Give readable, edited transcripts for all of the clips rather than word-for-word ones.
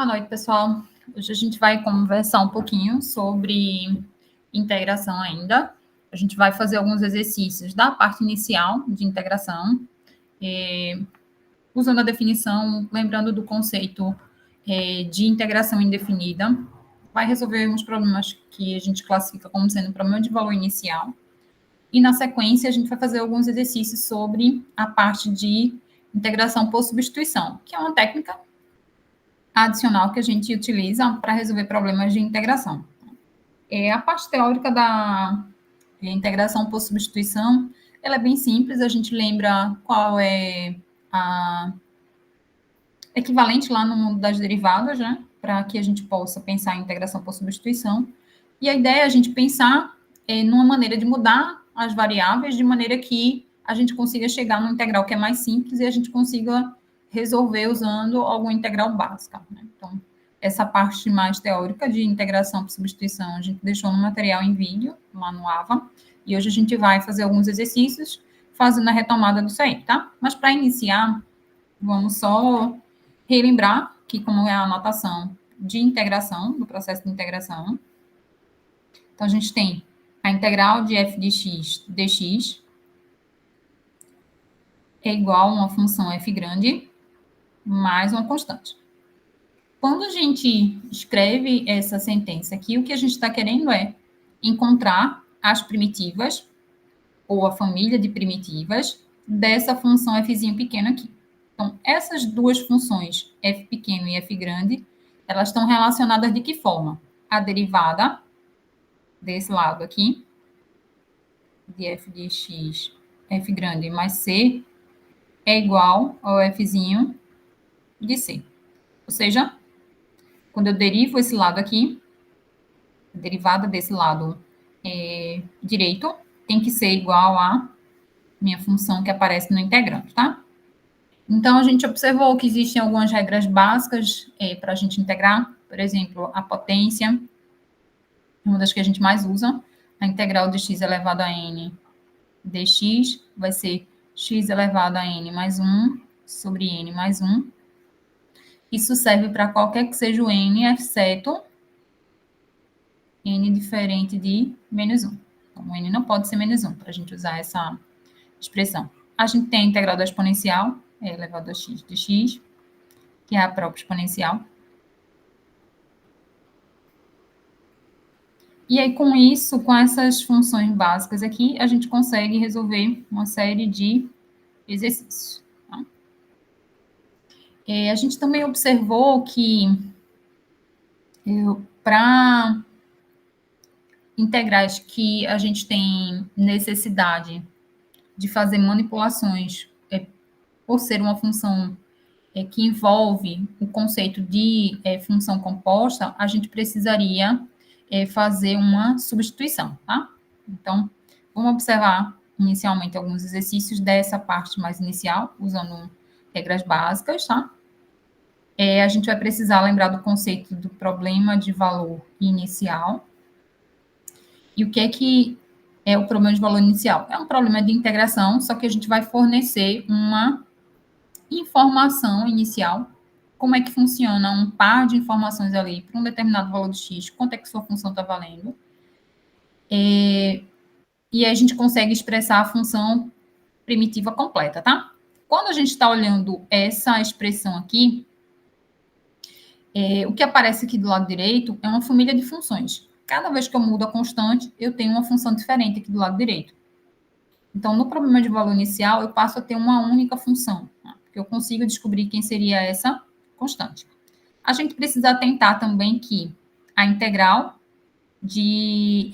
Boa noite, pessoal. Hoje a gente vai conversar um pouquinho sobre integração ainda. A gente vai fazer alguns exercícios da parte inicial de integração, usando a definição, lembrando do conceito de integração indefinida. Vai resolver uns problemas que a gente classifica como sendo problema de valor inicial. E, na sequência, a gente vai fazer alguns exercícios sobre a parte de integração por substituição, que é uma técnica adicional que a gente utiliza para resolver problemas de integração. A parte teórica da integração por substituição, ela é bem simples, a gente lembra qual é a equivalente lá no mundo das derivadas, né, para que a gente possa pensar em integração por substituição. E a ideia é a gente pensar numa maneira de mudar as variáveis de maneira que a gente consiga chegar no integral que é mais simples e a gente consiga resolver usando alguma integral básica, né? Então, essa parte mais teórica de integração por substituição a gente deixou no material em vídeo, lá no AVA, e hoje a gente vai fazer alguns exercícios fazendo a retomada disso aí, tá? Mas para iniciar, vamos só relembrar que como é a notação de integração, do processo de integração. Então, a gente tem a integral de f de x dx é igual a uma função f grande mais uma constante. Quando a gente escreve essa sentença aqui, o que a gente está querendo é encontrar as primitivas, ou a família de primitivas, dessa função fzinho pequeno aqui. Então, essas duas funções, f pequeno e f grande, elas estão relacionadas de que forma? A derivada desse lado aqui, de f de x, f grande mais c, é igual ao fzinho de c. Ou seja, quando eu derivo esse lado aqui, a derivada desse lado direito tem que ser igual a minha função que aparece no integrando, tá? Então, a gente observou que existem algumas regras básicas para a gente integrar. Por exemplo, a potência, uma das que a gente mais usa. A integral de x elevado a n dx vai ser x elevado a n mais 1 sobre n mais 1. Isso serve para qualquer que seja o n, exceto n diferente de menos 1. Então, o n não pode ser menos 1, para a gente usar essa expressão. A gente tem a integral da exponencial, elevado a x de x, que é a própria exponencial. E aí, com isso, com essas funções básicas aqui, a gente consegue resolver uma série de exercícios. Tá? A gente também observou que para integrais que a gente tem necessidade de fazer manipulações por ser uma função que envolve o conceito de função composta, a gente precisaria fazer uma substituição, tá? Então, vamos observar inicialmente alguns exercícios dessa parte mais inicial, usando regras básicas, tá? A gente vai precisar lembrar do conceito do problema de valor inicial. E o que é o problema de valor inicial? É um problema de integração, só que a gente vai fornecer uma informação inicial, como é que funciona um par de informações ali para um determinado valor de x, quanto é que sua função está valendo. E aí a gente consegue expressar a função primitiva completa, tá? Quando a gente está olhando essa expressão aqui, o que aparece aqui do lado direito é uma família de funções. Cada vez que eu mudo a constante, eu tenho uma função diferente aqui do lado direito. Então, no problema de valor inicial, eu passo a ter uma única função, tá? Porque eu consigo descobrir quem seria essa constante. A gente precisa atentar também que a integral de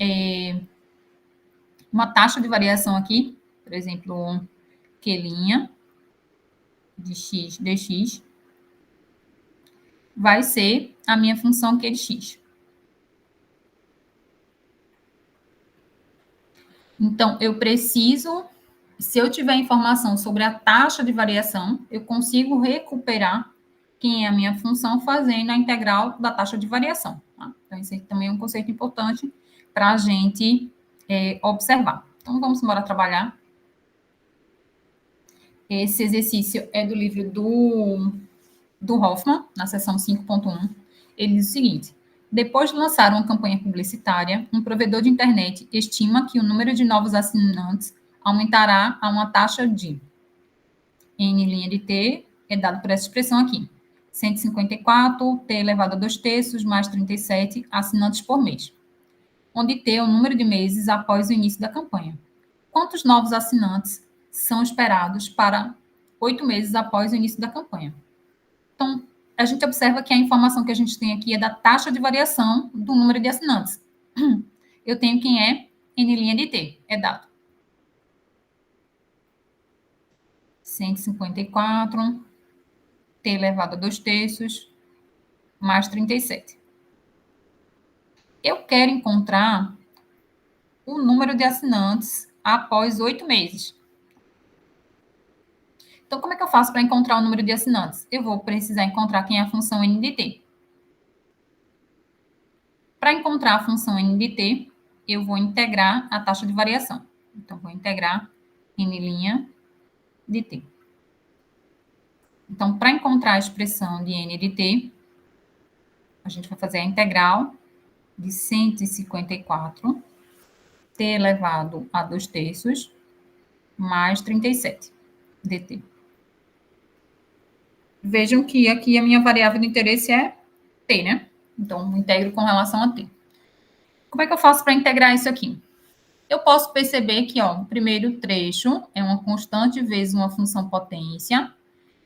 uma taxa de variação aqui, por exemplo, Q' de x dx, vai ser a minha função Q de x. Então, eu preciso, se eu tiver informação sobre a taxa de variação, eu consigo recuperar quem é a minha função fazendo a integral da taxa de variação. Tá? Então, esse também é um conceito importante para a gente observar. Então, vamos embora trabalhar. Esse exercício é do livro do do Hoffman, na seção 5.1, ele diz o seguinte: depois de lançar uma campanha publicitária, um provedor de internet estima que o número de novos assinantes aumentará a uma taxa de N' de T, é dado por essa expressão aqui, 154, T elevado a 2/3, mais 37 assinantes por mês, onde T é o número de meses após o início da campanha. Quantos novos assinantes são esperados para 8 meses após o início da campanha? Então, a gente observa que a informação que a gente tem aqui é da taxa de variação do número de assinantes. Eu tenho quem é N' de T, é dado 154, T elevado a 2/3, mais 37. Eu quero encontrar o número de assinantes após 8 meses. Então, como é que eu faço para encontrar o número de assinantes? Eu vou precisar encontrar quem é a função N de T. Para encontrar a função N de T, eu vou integrar a taxa de variação. Então, vou integrar N' de T. Então, para encontrar a expressão de N de T, a gente vai fazer a integral de 154 T elevado a 2/3 mais 37 dt. Vejam que aqui a minha variável de interesse é T, né? Então, integro com relação a T. Como é que eu faço para integrar isso aqui? Eu posso perceber que, ó, o primeiro trecho é uma constante vezes uma função potência,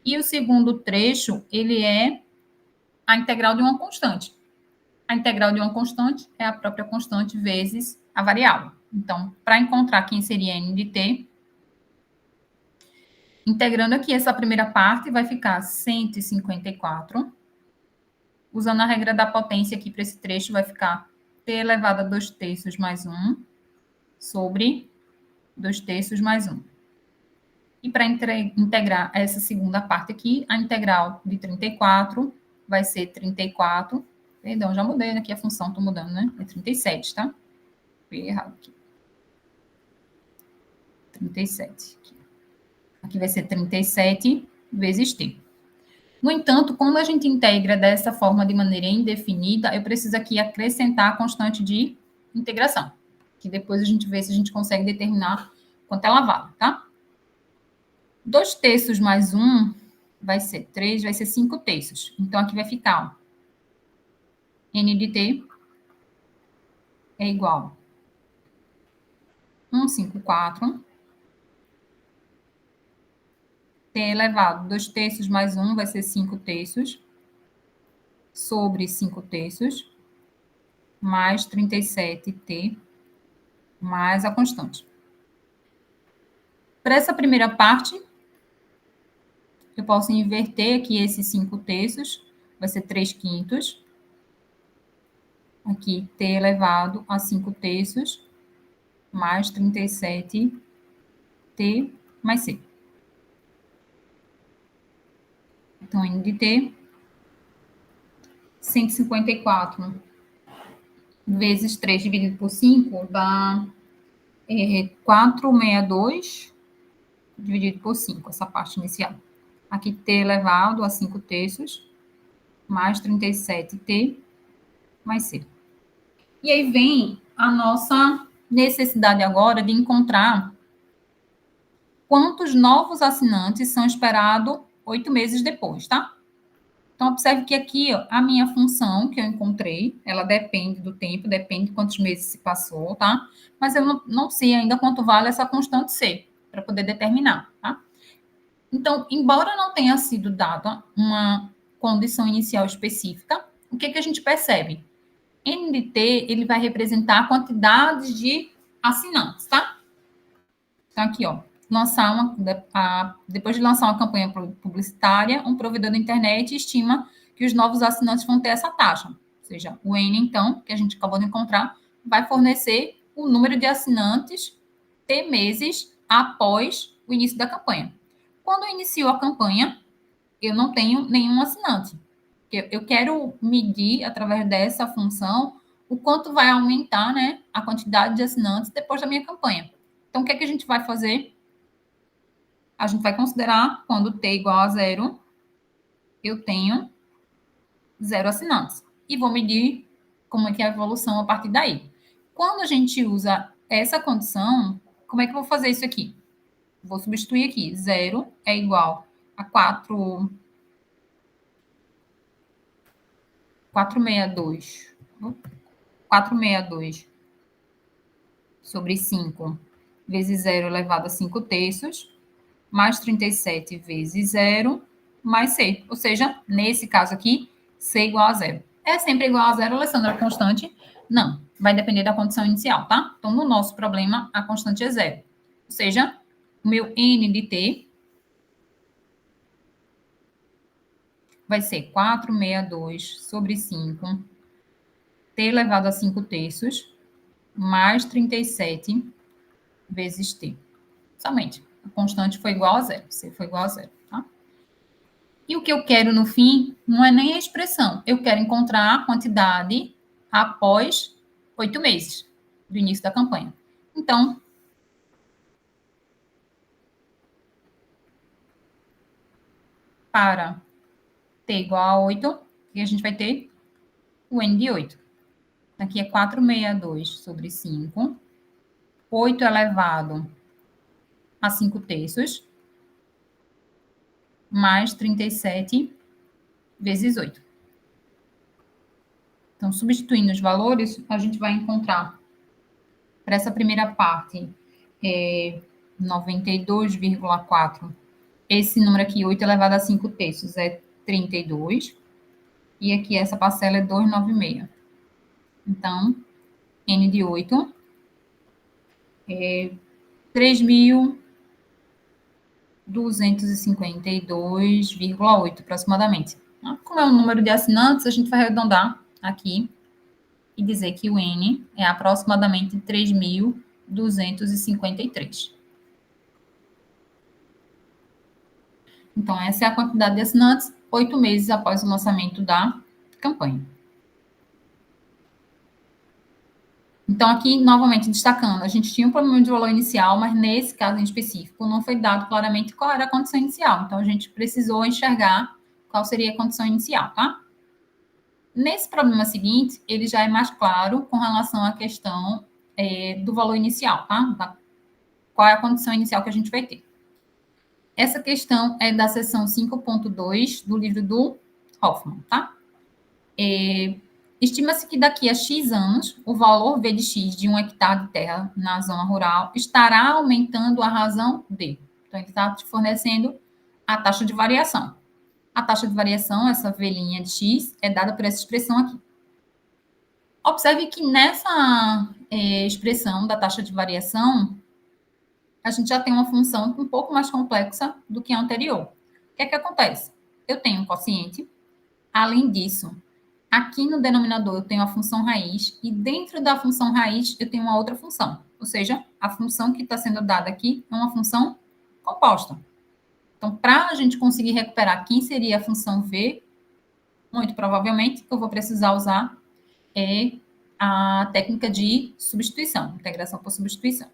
e o segundo trecho, ele é a integral de uma constante. A integral de uma constante é a própria constante vezes a variável. Então, para encontrar quem seria N de T, integrando aqui essa primeira parte, vai ficar 154. Usando a regra da potência aqui para esse trecho, vai ficar T elevado a 2/3 mais 1 sobre 2/3 mais 1. E para integrar essa segunda parte aqui, a integral de 34 vai ser 34. Perdão, já mudei aqui a função, estou mudando, né? É 37, tá? Fui errado aqui. 37. Aqui vai ser 37 vezes T. No entanto, quando a gente integra dessa forma de maneira indefinida, eu preciso aqui acrescentar a constante de integração, que depois a gente vê se a gente consegue determinar quanto ela vale, tá? 2/3 mais 1 vai ser 3, vai ser 5/3. Então, aqui vai ficar, ó, N de T é igual a 154 T elevado a 2/3 mais 1 vai ser 5/3 sobre 5/3 mais 37T mais a constante. Para essa primeira parte, eu posso inverter aqui esses 5/3, vai ser 3/5. Aqui, T elevado a 5/3 mais 37T mais C. Então, N de T, 154 vezes 3 dividido por 5 dá 462 dividido por 5, essa parte inicial. Aqui, T elevado a 5/3 mais 37T mais C. E aí vem a nossa necessidade agora de encontrar quantos novos assinantes são esperados 8 meses depois, tá? Então, observe que aqui, ó, a minha função que eu encontrei, ela depende do tempo, depende de quantos meses se passou, tá? Mas eu não sei ainda quanto vale essa constante C, para poder determinar, tá? Então, embora não tenha sido dada uma condição inicial específica, o que a gente percebe? N de T, ele vai representar a quantidade de assinantes, tá? Então, aqui, ó, depois de lançar uma campanha publicitária, um provedor da internet estima que os novos assinantes vão ter essa taxa. Ou seja, o N, então, que a gente acabou de encontrar, vai fornecer o número de assinantes T meses após o início da campanha. Quando eu inicio a campanha, eu não tenho nenhum assinante. Eu quero medir, através dessa função, o quanto vai aumentar, né, a quantidade de assinantes depois da minha campanha. Então, o que a gente vai fazer? A gente vai considerar quando T igual a 0, eu tenho 0 assinantes. E vou medir como é que é a evolução a partir daí. Quando a gente usa essa condição, como é que eu vou fazer isso aqui? Vou substituir aqui. 0 é igual a 462. 462 sobre 5 vezes 0 elevado a 5 terços, mais 37 vezes 0, mais C. Ou seja, nesse caso aqui, C igual a 0. É sempre igual a 0, Alessandra, a constante? Não, vai depender da condição inicial, tá? Então, no nosso problema, a constante é 0. Ou seja, o meu N de T vai ser 462 sobre 5, T elevado a 5 terços, mais 37 vezes T. Somente. A constante foi igual a 0. C foi igual a 0, tá? E o que eu quero no fim não é nem a expressão. Eu quero encontrar a quantidade após 8 meses do início da campanha. Então, para t igual a 8, o que a gente vai ter? O N de 8. Aqui é 462 sobre 5. 8 elevado a 5 terços, mais 37 vezes 8. Então, substituindo os valores, a gente vai encontrar, para essa primeira parte, 92,4. Esse número aqui, 8 elevado a 5 terços, é 32. E aqui, essa parcela é 296. Então, N de 8 é 3.252,8 aproximadamente. Como é o número de assinantes, a gente vai arredondar aqui e dizer que o N é aproximadamente 3.253. Então, essa é a quantidade de assinantes 8 meses após o lançamento da campanha. Então, aqui, novamente, destacando, a gente tinha um problema de valor inicial, mas nesse caso em específico, não foi dado claramente qual era a condição inicial. Então, a gente precisou enxergar qual seria a condição inicial, tá? Nesse problema seguinte, ele já é mais claro com relação à questão do valor inicial, tá? Qual é a condição inicial que a gente vai ter. Essa questão é da seção 5.2 do livro do Hoffman, tá? Estima-se que daqui a X anos, o valor V de X de 1 hectare de terra na zona rural estará aumentando a razão de. Então, ele está te fornecendo a taxa de variação. A taxa de variação, essa velhinha de X, é dada por essa expressão aqui. Observe que nessa expressão da taxa de variação, a gente já tem uma função um pouco mais complexa do que a anterior. O que é que acontece? Eu tenho um quociente, além disso, aqui no denominador eu tenho a função raiz e dentro da função raiz eu tenho uma outra função. Ou seja, a função que está sendo dada aqui é uma função composta. Então, para a gente conseguir recuperar quem seria a função V, muito provavelmente eu vou precisar usar a técnica de substituição, integração por substituição.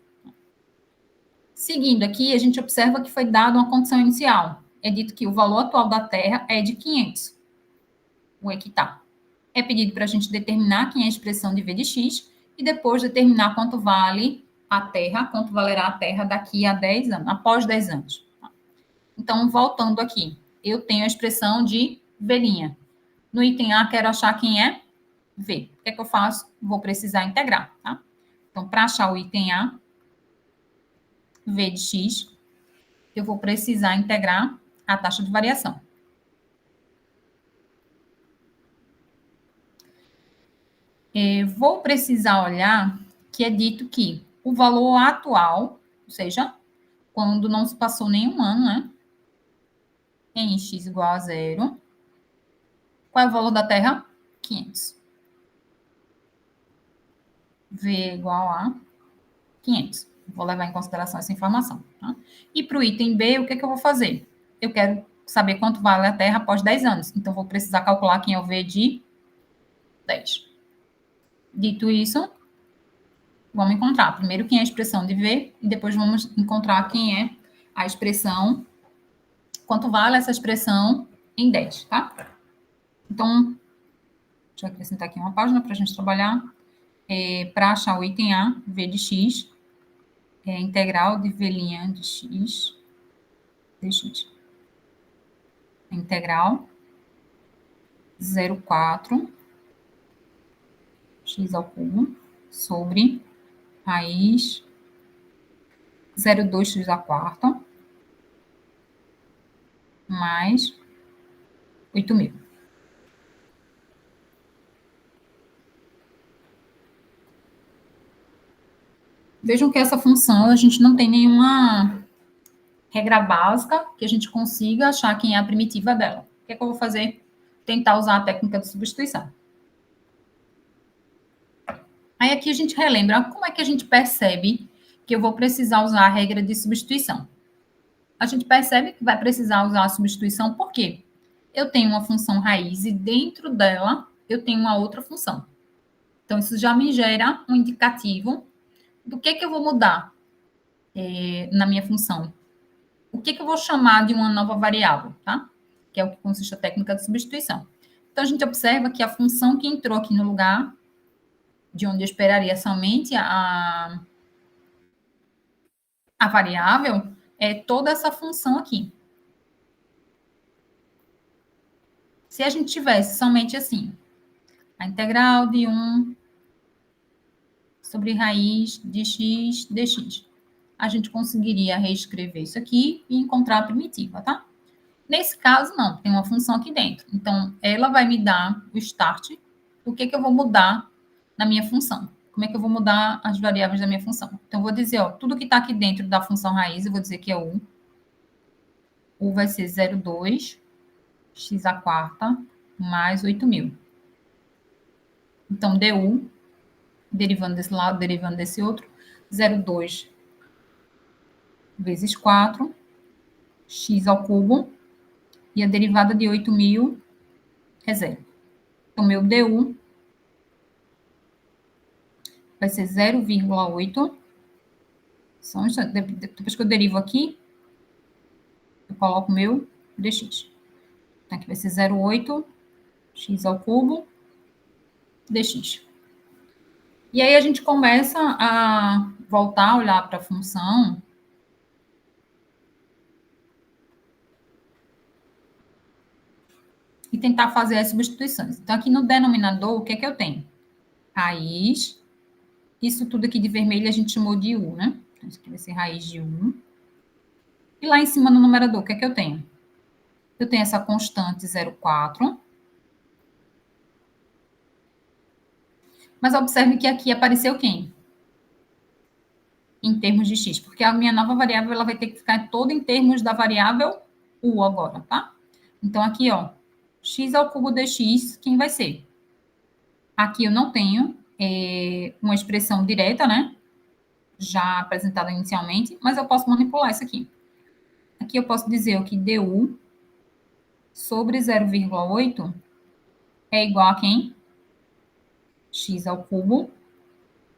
Seguindo aqui, a gente observa que foi dada uma condição inicial. É dito que o valor atual da terra é de 500, o hectare. É pedido para a gente determinar quem é a expressão de V de X e depois determinar quanto vale a terra, quanto valerá a terra daqui a 10 anos, após 10 anos. Então, voltando aqui, eu tenho a expressão de velhinha. No item A, quero achar quem é V. O que é que eu faço? Vou precisar integrar, tá? Então, para achar o item A, V de X, eu vou precisar integrar a taxa de variação. Vou precisar olhar que é dito que o valor atual, ou seja, quando não se passou nenhum ano, né? Em x igual a 0. Qual é o valor da terra? 500. V igual a 500. Vou levar em consideração essa informação. Tá? E para o item B, o que é que eu vou fazer? Eu quero saber quanto vale a terra após 10 anos. Então, vou precisar calcular quem é o V de 10. Dito isso, vamos encontrar primeiro quem é a expressão de V e depois vamos encontrar quem é a expressão, quanto vale essa expressão em 10, tá? Então, deixa eu acrescentar aqui uma página para a gente trabalhar. Para achar o item A, V de x, integral de V' de x, dx. Integral 0,4 x ao cubo sobre raiz 0,2 x à quarta mais 8.000. Vejam que essa função a gente não tem nenhuma regra básica que a gente consiga achar quem é a primitiva dela. O que é que eu vou fazer? Tentar usar a técnica de substituição. Aí aqui a gente relembra como é que a gente percebe que eu vou precisar usar a regra de substituição. A gente percebe que vai precisar usar a substituição porque eu tenho uma função raiz e dentro dela eu tenho uma outra função. Então, isso já me gera um indicativo do que eu vou mudar na minha função. O que eu vou chamar de uma nova variável, tá? Que é o que consiste a técnica de substituição. Então, a gente observa que a função que entrou aqui no lugar, de onde eu esperaria somente a variável, é toda essa função aqui. Se a gente tivesse somente assim, a integral de 1 sobre raiz de x dx, a gente conseguiria reescrever isso aqui e encontrar a primitiva, tá? Nesse caso, não, tem uma função aqui dentro. Então, ela vai me dar o start do que eu vou mudar na minha função. Como é que eu vou mudar as variáveis da minha função? Então, eu vou dizer, ó, tudo que está aqui dentro da função raiz, eu vou dizer que é u. U vai ser 0,2 x à quarta mais 8.000. Então, du, derivando desse lado, derivando desse outro, 0,2 vezes 4, x ao cubo, e a derivada de 8.000 é zero. Então, meu du vai ser 0,8. Depois que eu derivo aqui, eu coloco meu dx. Então, aqui vai ser 0,8 x ao cubo dx. E aí a gente começa a voltar a olhar para a função e tentar fazer as substituições. Então, aqui no denominador, o que é que eu tenho? Raiz. Isso tudo aqui de vermelho a gente chamou de u, né? Então, isso aqui vai ser raiz de u. E lá em cima no numerador, o que é que eu tenho? Eu tenho essa constante 0,4. Mas observe que aqui apareceu quem? Em termos de x, porque a minha nova variável ela vai ter que ficar toda em termos da variável u agora, tá? Então, aqui, ó, x ao cubo dx, quem vai ser? Aqui eu não tenho uma expressão direta, né? Já apresentada inicialmente, mas eu posso manipular isso aqui. Aqui eu posso dizer que du sobre 0,8 é igual a quem? X ao cubo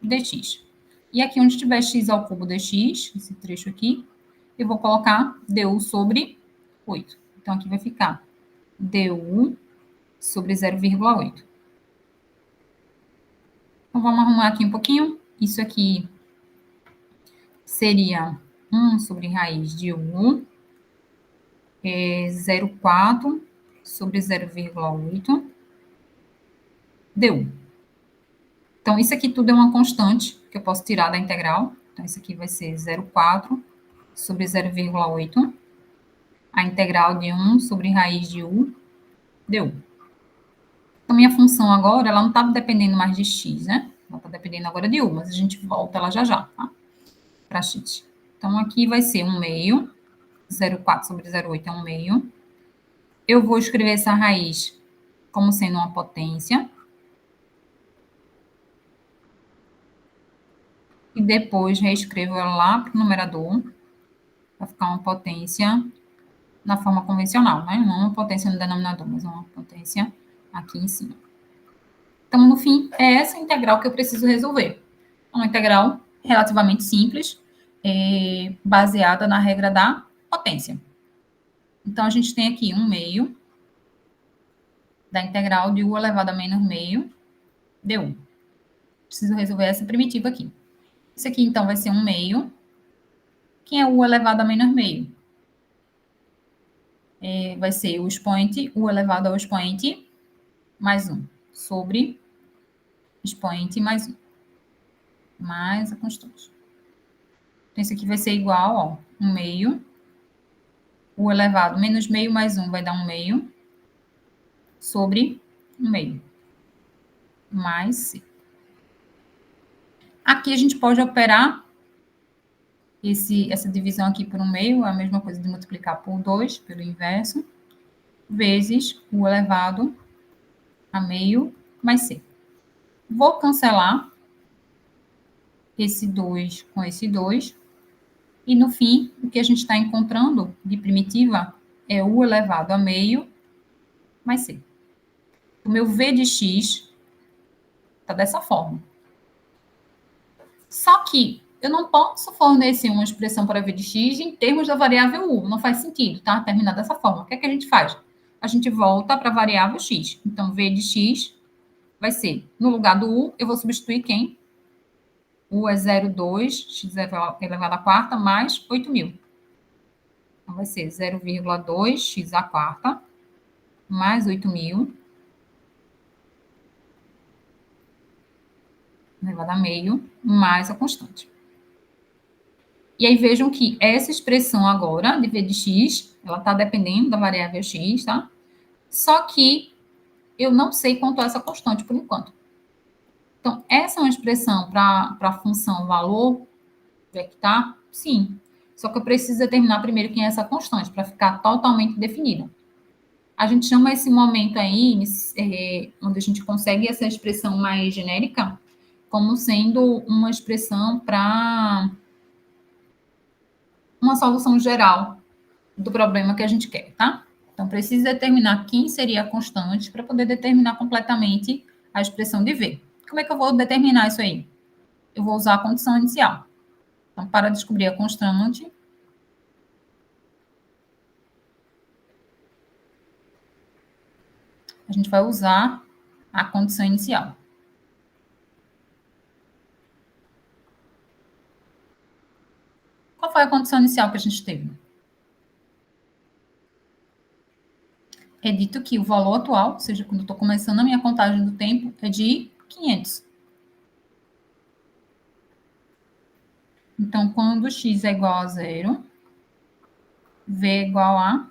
dx. E aqui onde tiver x ao cubo dx, esse trecho aqui, eu vou colocar du sobre 8. Então, aqui vai ficar du sobre 0,8. Então, vamos arrumar aqui um pouquinho. Isso aqui seria 1 sobre raiz de u, 0,4 sobre 0,8 du. Então, isso aqui tudo é uma constante que eu posso tirar da integral. Então, isso aqui vai ser 0,4 sobre 0,8. A integral de 1 sobre raiz de u du. Então, minha função agora, ela não está dependendo mais de x, né? Ela está dependendo agora de u, mas a gente volta ela já já, tá? Para x. Então, aqui vai ser 1 meio. 0,4 sobre 0,8 é 1 meio. Eu vou escrever essa raiz como sendo uma potência. E depois reescrevo ela lá para o numerador. Vai ficar uma potência na forma convencional, né? Não uma potência no denominador, mas uma potência aqui em cima. Então, no fim, é essa integral que eu preciso resolver. É uma integral relativamente simples, baseada na regra da potência. Então, a gente tem aqui 1 meio da integral de u elevado a menos meio du. Preciso resolver essa primitiva aqui. Isso aqui, então, vai ser 1 meio. Quem é u elevado a menos meio? Vai ser o expoente, u elevado ao expoente, mais 1, sobre expoente mais 1, mais a constante. Então, isso aqui vai ser igual, ó, 1 meio, u elevado menos meio mais 1 vai dar 1 meio, sobre 1 meio, mais c. Aqui a gente pode operar essa divisão aqui por 1 meio, é a mesma coisa de multiplicar por 2, pelo inverso, vezes u elevado a meio mais c. Vou cancelar esse 2 com esse 2, e no fim, o que a gente está encontrando de primitiva é u elevado a meio mais c. O meu v de x está dessa forma. Só que eu não posso fornecer uma expressão para v de x em termos da variável u. Não faz sentido, tá? Terminar dessa forma. O que é que a gente faz? A gente volta para a variável x. Então, v de x vai ser, no lugar do u, eu vou substituir quem? U é 0,2, x elevado à quarta, mais 8.000. Então, vai ser 0,2 x à quarta, mais 8.000, elevado a meio, mais a constante. E aí vejam que essa expressão agora, de v de x, ela está dependendo da variável x, tá? Só que eu não sei quanto é essa constante por enquanto. Então, essa é uma expressão para a função valor vector? Sim. Só que eu preciso determinar primeiro quem é essa constante, para ficar totalmente definida. A gente chama esse momento aí, onde a gente consegue essa expressão mais genérica, como sendo uma expressão para uma solução geral do problema que a gente quer, tá? Então, precisa determinar quem seria a constante para poder determinar completamente a expressão de V. Como é que eu vou determinar isso aí? Eu vou usar a condição inicial. Então, para descobrir a constante, a gente vai usar a condição inicial. Qual foi a condição inicial que a gente teve? É dito que o valor atual, ou seja, quando eu estou começando a minha contagem do tempo, é de 500. Então, quando x é igual a 0, v é igual a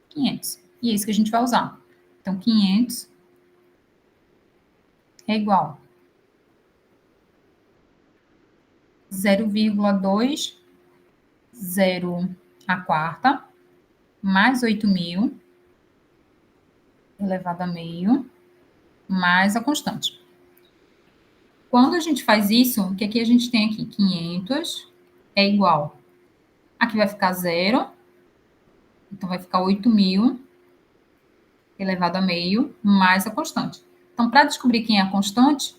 500. E é isso que a gente vai usar. Então, 500 é igual a 0,20 à quarta, mais 8.000, elevado a meio, mais a constante. Quando a gente faz isso, o que aqui a gente tem aqui? 500 é igual. Aqui vai ficar 0, então vai ficar 8.000, elevado a meio, mais a constante. Então, para descobrir quem é a constante,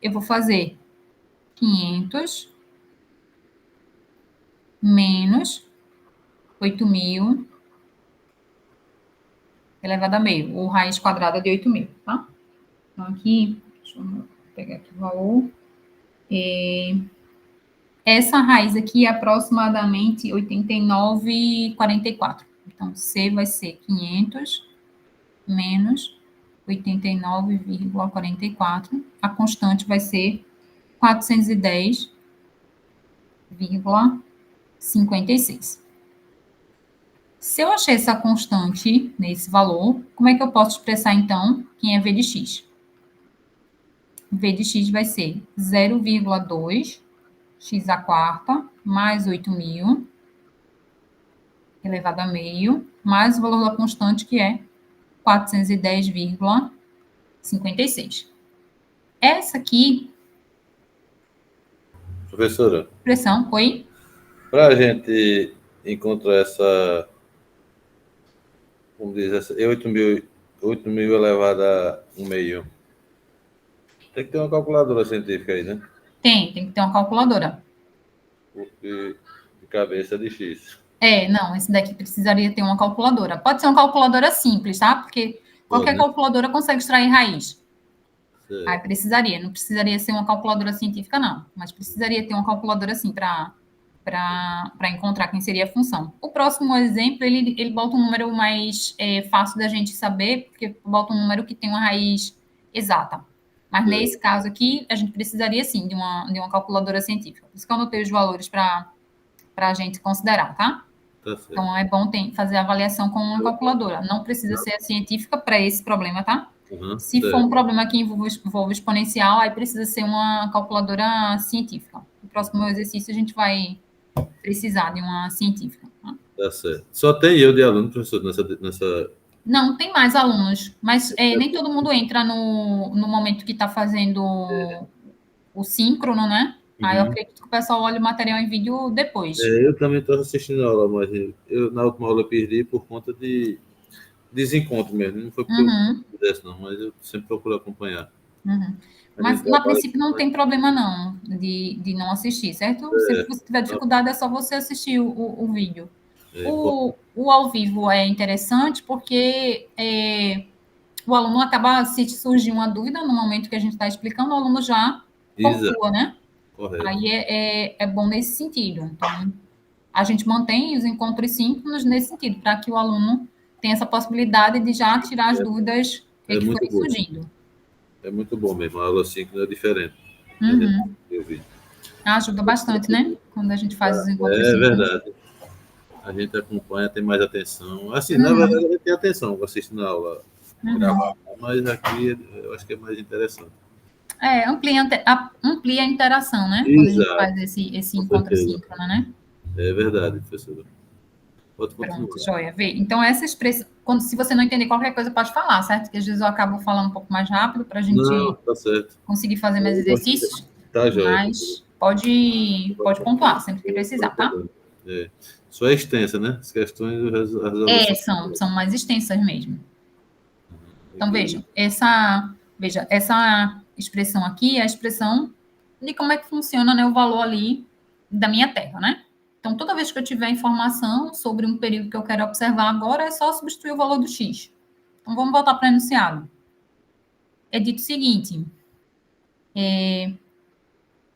eu vou fazer 500 menos 8.000 elevado a meio, ou raiz quadrada de 8.000, tá? Então, aqui, deixa eu pegar aqui o valor. Essa raiz aqui é aproximadamente 89,44. Então, C vai ser 500 menos 89,44. A constante vai ser 410,56. Se eu achei essa constante nesse valor, como é que eu posso expressar, então, quem é V de x? V de x vai ser 0,2 x à quarta, mais 8.000, elevado a meio, mais o valor da constante, que é 410,56. Essa aqui... Professora. Expressão, oi? Para a gente encontrar essa... Vamos dizer, essa 8.000 elevado a 1 meio. Tem que ter uma calculadora científica aí, né? Tem que ter uma calculadora. Porque de cabeça é difícil. Não, esse daqui precisaria ter uma calculadora. Pode ser uma calculadora simples, tá? Porque Qualquer né? calculadora consegue extrair raiz. Aí Certo. precisaria, não precisaria ser uma calculadora científica, não, mas precisaria ter uma calculadora assim para encontrar quem seria a função. O próximo exemplo, ele bota um número mais fácil da gente saber, porque bota um número que tem uma raiz exata. Mas nesse Certo. caso aqui, a gente precisaria sim de uma calculadora científica. Por isso que eu anotei os valores para a gente considerar, tá? Tá certo. Então é bom fazer a avaliação com uma calculadora. Não precisa ser a científica para esse problema, tá? Uhum, Se for um certo. problema que envolve exponencial, aí precisa ser uma calculadora científica. No próximo exercício a gente vai precisar de uma científica. Tá? Tá certo. Só tem eu de aluno, professor, nessa... Não, tem mais alunos, mas nem todo mundo entra no momento que está fazendo o síncrono, né? Aí eu Uhum. acredito que o pessoal olha o material em vídeo depois. Eu também estou assistindo a aula, mas na última aula eu perdi por conta de desencontro mesmo. Não foi porque eu Uhum, quisesse, não, mas eu sempre procuro acompanhar. uhum. A gente Mas, a trabalha princípio, não com... tem problema, não, de não assistir, certo? Sempre que você tiver Não, dificuldade, é só você assistir o vídeo. é importante. O ao vivo é interessante porque o aluno acaba, se surgir uma dúvida no momento que a gente está explicando, o aluno já Exato, pontua, né? correto. Aí é bom nesse sentido. Então, a gente mantém os encontros síncronos nesse sentido, para que o aluno tenha essa possibilidade de já tirar as dúvidas É que muito forem bom. surgindo. É muito bom mesmo. A aula assim que não é diferente. A gente Uhum. eu vi. Ajuda bastante, né? Quando a gente faz os encontros É síncronos. verdade. A gente acompanha, tem mais atenção. Assim, na Uhum, verdade, a gente tem atenção assistindo a aula uhum. gravada, mas aqui eu acho que é mais interessante. Amplia a interação, né? Quando a gente faz Exato, esse com encontro certeza. síncrono, né? É verdade, professor. Pode Pronto, continuar. joia. Vê. Então, essa expressão, se você não entender qualquer coisa, pode falar, certo? Que às vezes eu acabo falando um pouco mais rápido para a Não, gente tá certo. conseguir fazer mais Eu gosto exercícios, Tá joia, professor. mas pode pontuar sempre que Eu tô precisar, tá? entendendo. É. Só é extensa, né? As questões e a resolução. São mais extensas mesmo. Então, Aqui, veja, essa expressão aqui é a expressão de como é que funciona, né, o valor ali da minha terra, né? Então, toda vez que eu tiver informação sobre um período que eu quero observar agora, é só substituir o valor do x. Então, vamos voltar para o enunciado. É dito o seguinte: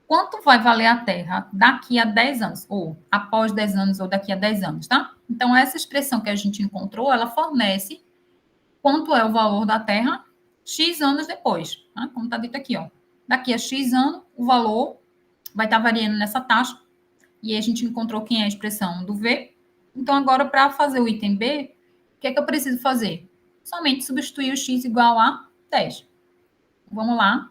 quanto vai valer a terra daqui a 10 anos, ou após 10 anos, ou daqui a 10 anos, tá? Então, essa expressão que a gente encontrou, ela fornece quanto é o valor da terra X anos depois, tá? Como está dito aqui, ó. Daqui a X anos, o valor vai estar variando nessa taxa, e aí a gente encontrou quem é a expressão do V. Então, agora, para fazer o item B, o que é que eu preciso fazer? Somente substituir o X igual a 10. Vamos lá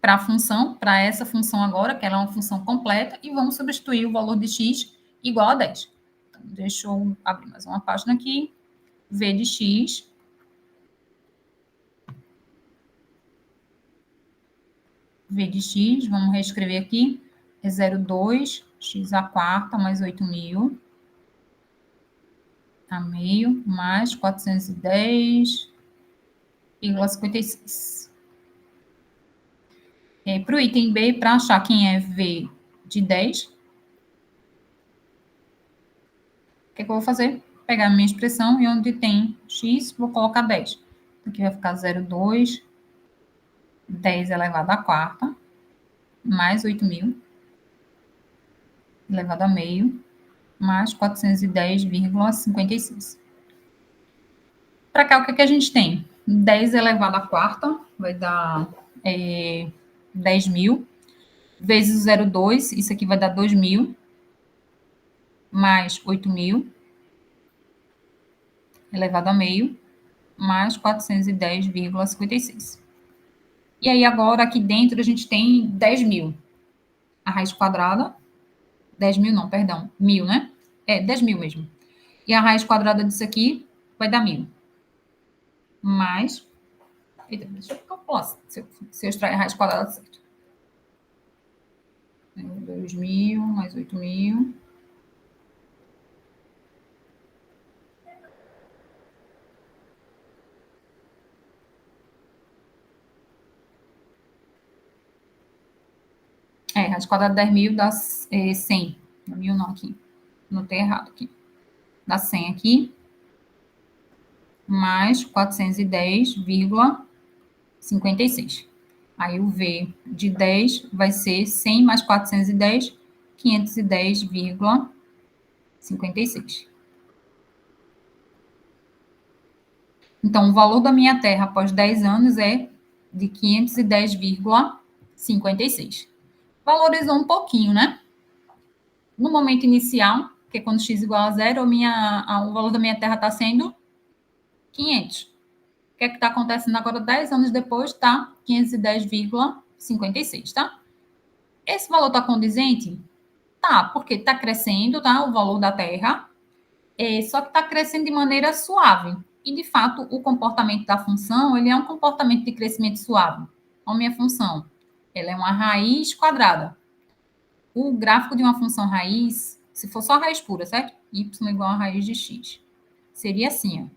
para a função, para essa função agora, que ela é uma função completa, e vamos substituir o valor de X igual a 10. Então, deixa eu abrir mais uma página aqui. V de X V de x, vamos reescrever aqui, é 0,2 x a quarta mais 8.000 a meio, mais 410,56. Para o item B, para achar quem é V de 10, o que eu vou fazer? Pegar a minha expressão e onde tem x, vou colocar 10. Aqui vai ficar 0,2, 10 elevado à quarta, mais 8.000 elevado a meio, mais 410,56. Para cá, o que, que a gente tem? 10 elevado à quarta vai dar 10.000, vezes o 0,2, isso aqui vai dar 2.000, mais 8.000, elevado a meio, mais 410,56. E aí, agora, aqui dentro, a gente tem 10.000. A raiz quadrada, 10.000 não, perdão, 1.000, né? 10.000 mesmo. E a raiz quadrada disso aqui vai dar 1.000. Mais, eita, deixa eu calcular se eu extrair a raiz quadrada certo. 2.000 mais 8.000. Raiz quadrada de 10.000 dá 100. 1.000 não aqui. Notei errado aqui. Dá 100 aqui. mais 410,56. Aí o V de 10 vai ser 100 mais 410, 510,56. Então, o valor da minha terra após 10 anos é de 510,56. Valorizou um pouquinho, né? No momento inicial, que é quando x igual a zero, o valor da minha terra está sendo 500. O que é que está acontecendo agora, 10 anos depois, está 510,56, tá? Esse valor está condizente? Tá, porque está crescendo, tá? O valor da terra, só que está crescendo de maneira suave. E, de fato, o comportamento da função, ele é um comportamento de crescimento suave. Olha a minha função. Ela é uma raiz quadrada. O gráfico de uma função raiz, se for só raiz pura, certo? Y igual a raiz de x. Seria assim, ó.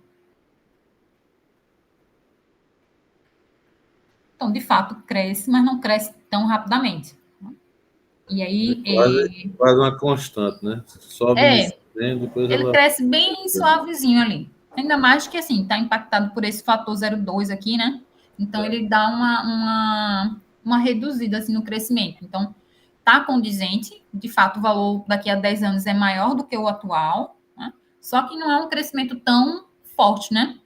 Então, de fato, cresce, mas não cresce tão rapidamente. E aí... Quase uma constante, né? Sobe depois ele cresce bem suavezinho ali. Ainda mais que, assim, está impactado por esse fator 0,2 aqui, né? Então, ele dá uma reduzida, assim, no crescimento. Então, está condizente. De fato, o valor daqui a 10 anos é maior do que o atual, né? Só que não é um crescimento tão forte, né?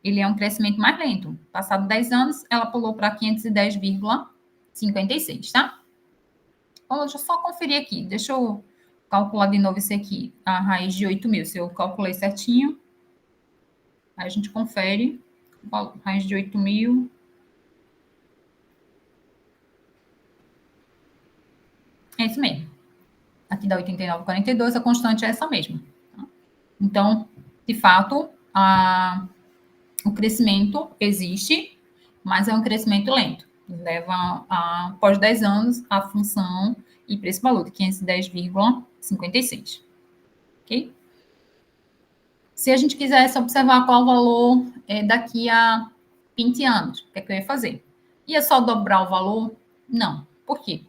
Ele é um crescimento mais lento. Passado 10 anos, ela pulou para 510,56, tá? Bom, deixa eu só conferir aqui. Deixa eu calcular de novo esse aqui, a raiz de 8.000. Se eu calculei certinho, aí a gente confere. Raiz de 8.000. É isso mesmo. Aqui dá 89,42, a constante é essa mesma. Tá? Então, de fato, o crescimento existe, mas é um crescimento lento. Leva, após 10 anos, a função ir para esse valor de 510,56. Ok? Se a gente quisesse observar qual o valor daqui a 20 anos, o que é que eu ia fazer? Ia só dobrar o valor? Não. Por quê?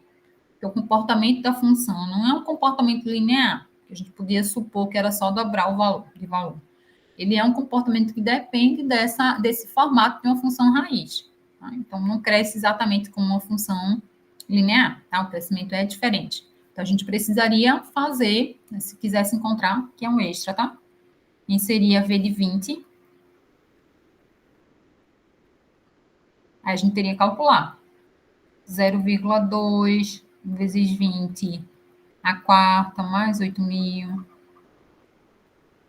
Porque o comportamento da função não é um comportamento linear, que a gente podia supor que era só dobrar o valor de valor. Ele é um comportamento que depende desse formato de uma função raiz. Tá? Então, não cresce exatamente como uma função linear. Tá? O crescimento é diferente. Então, a gente precisaria fazer, né, se quisesse encontrar, que é um extra, tá? Inserir a V de 20. Aí a gente teria que calcular 0,2 vezes 20 a quarta, mais 8.000.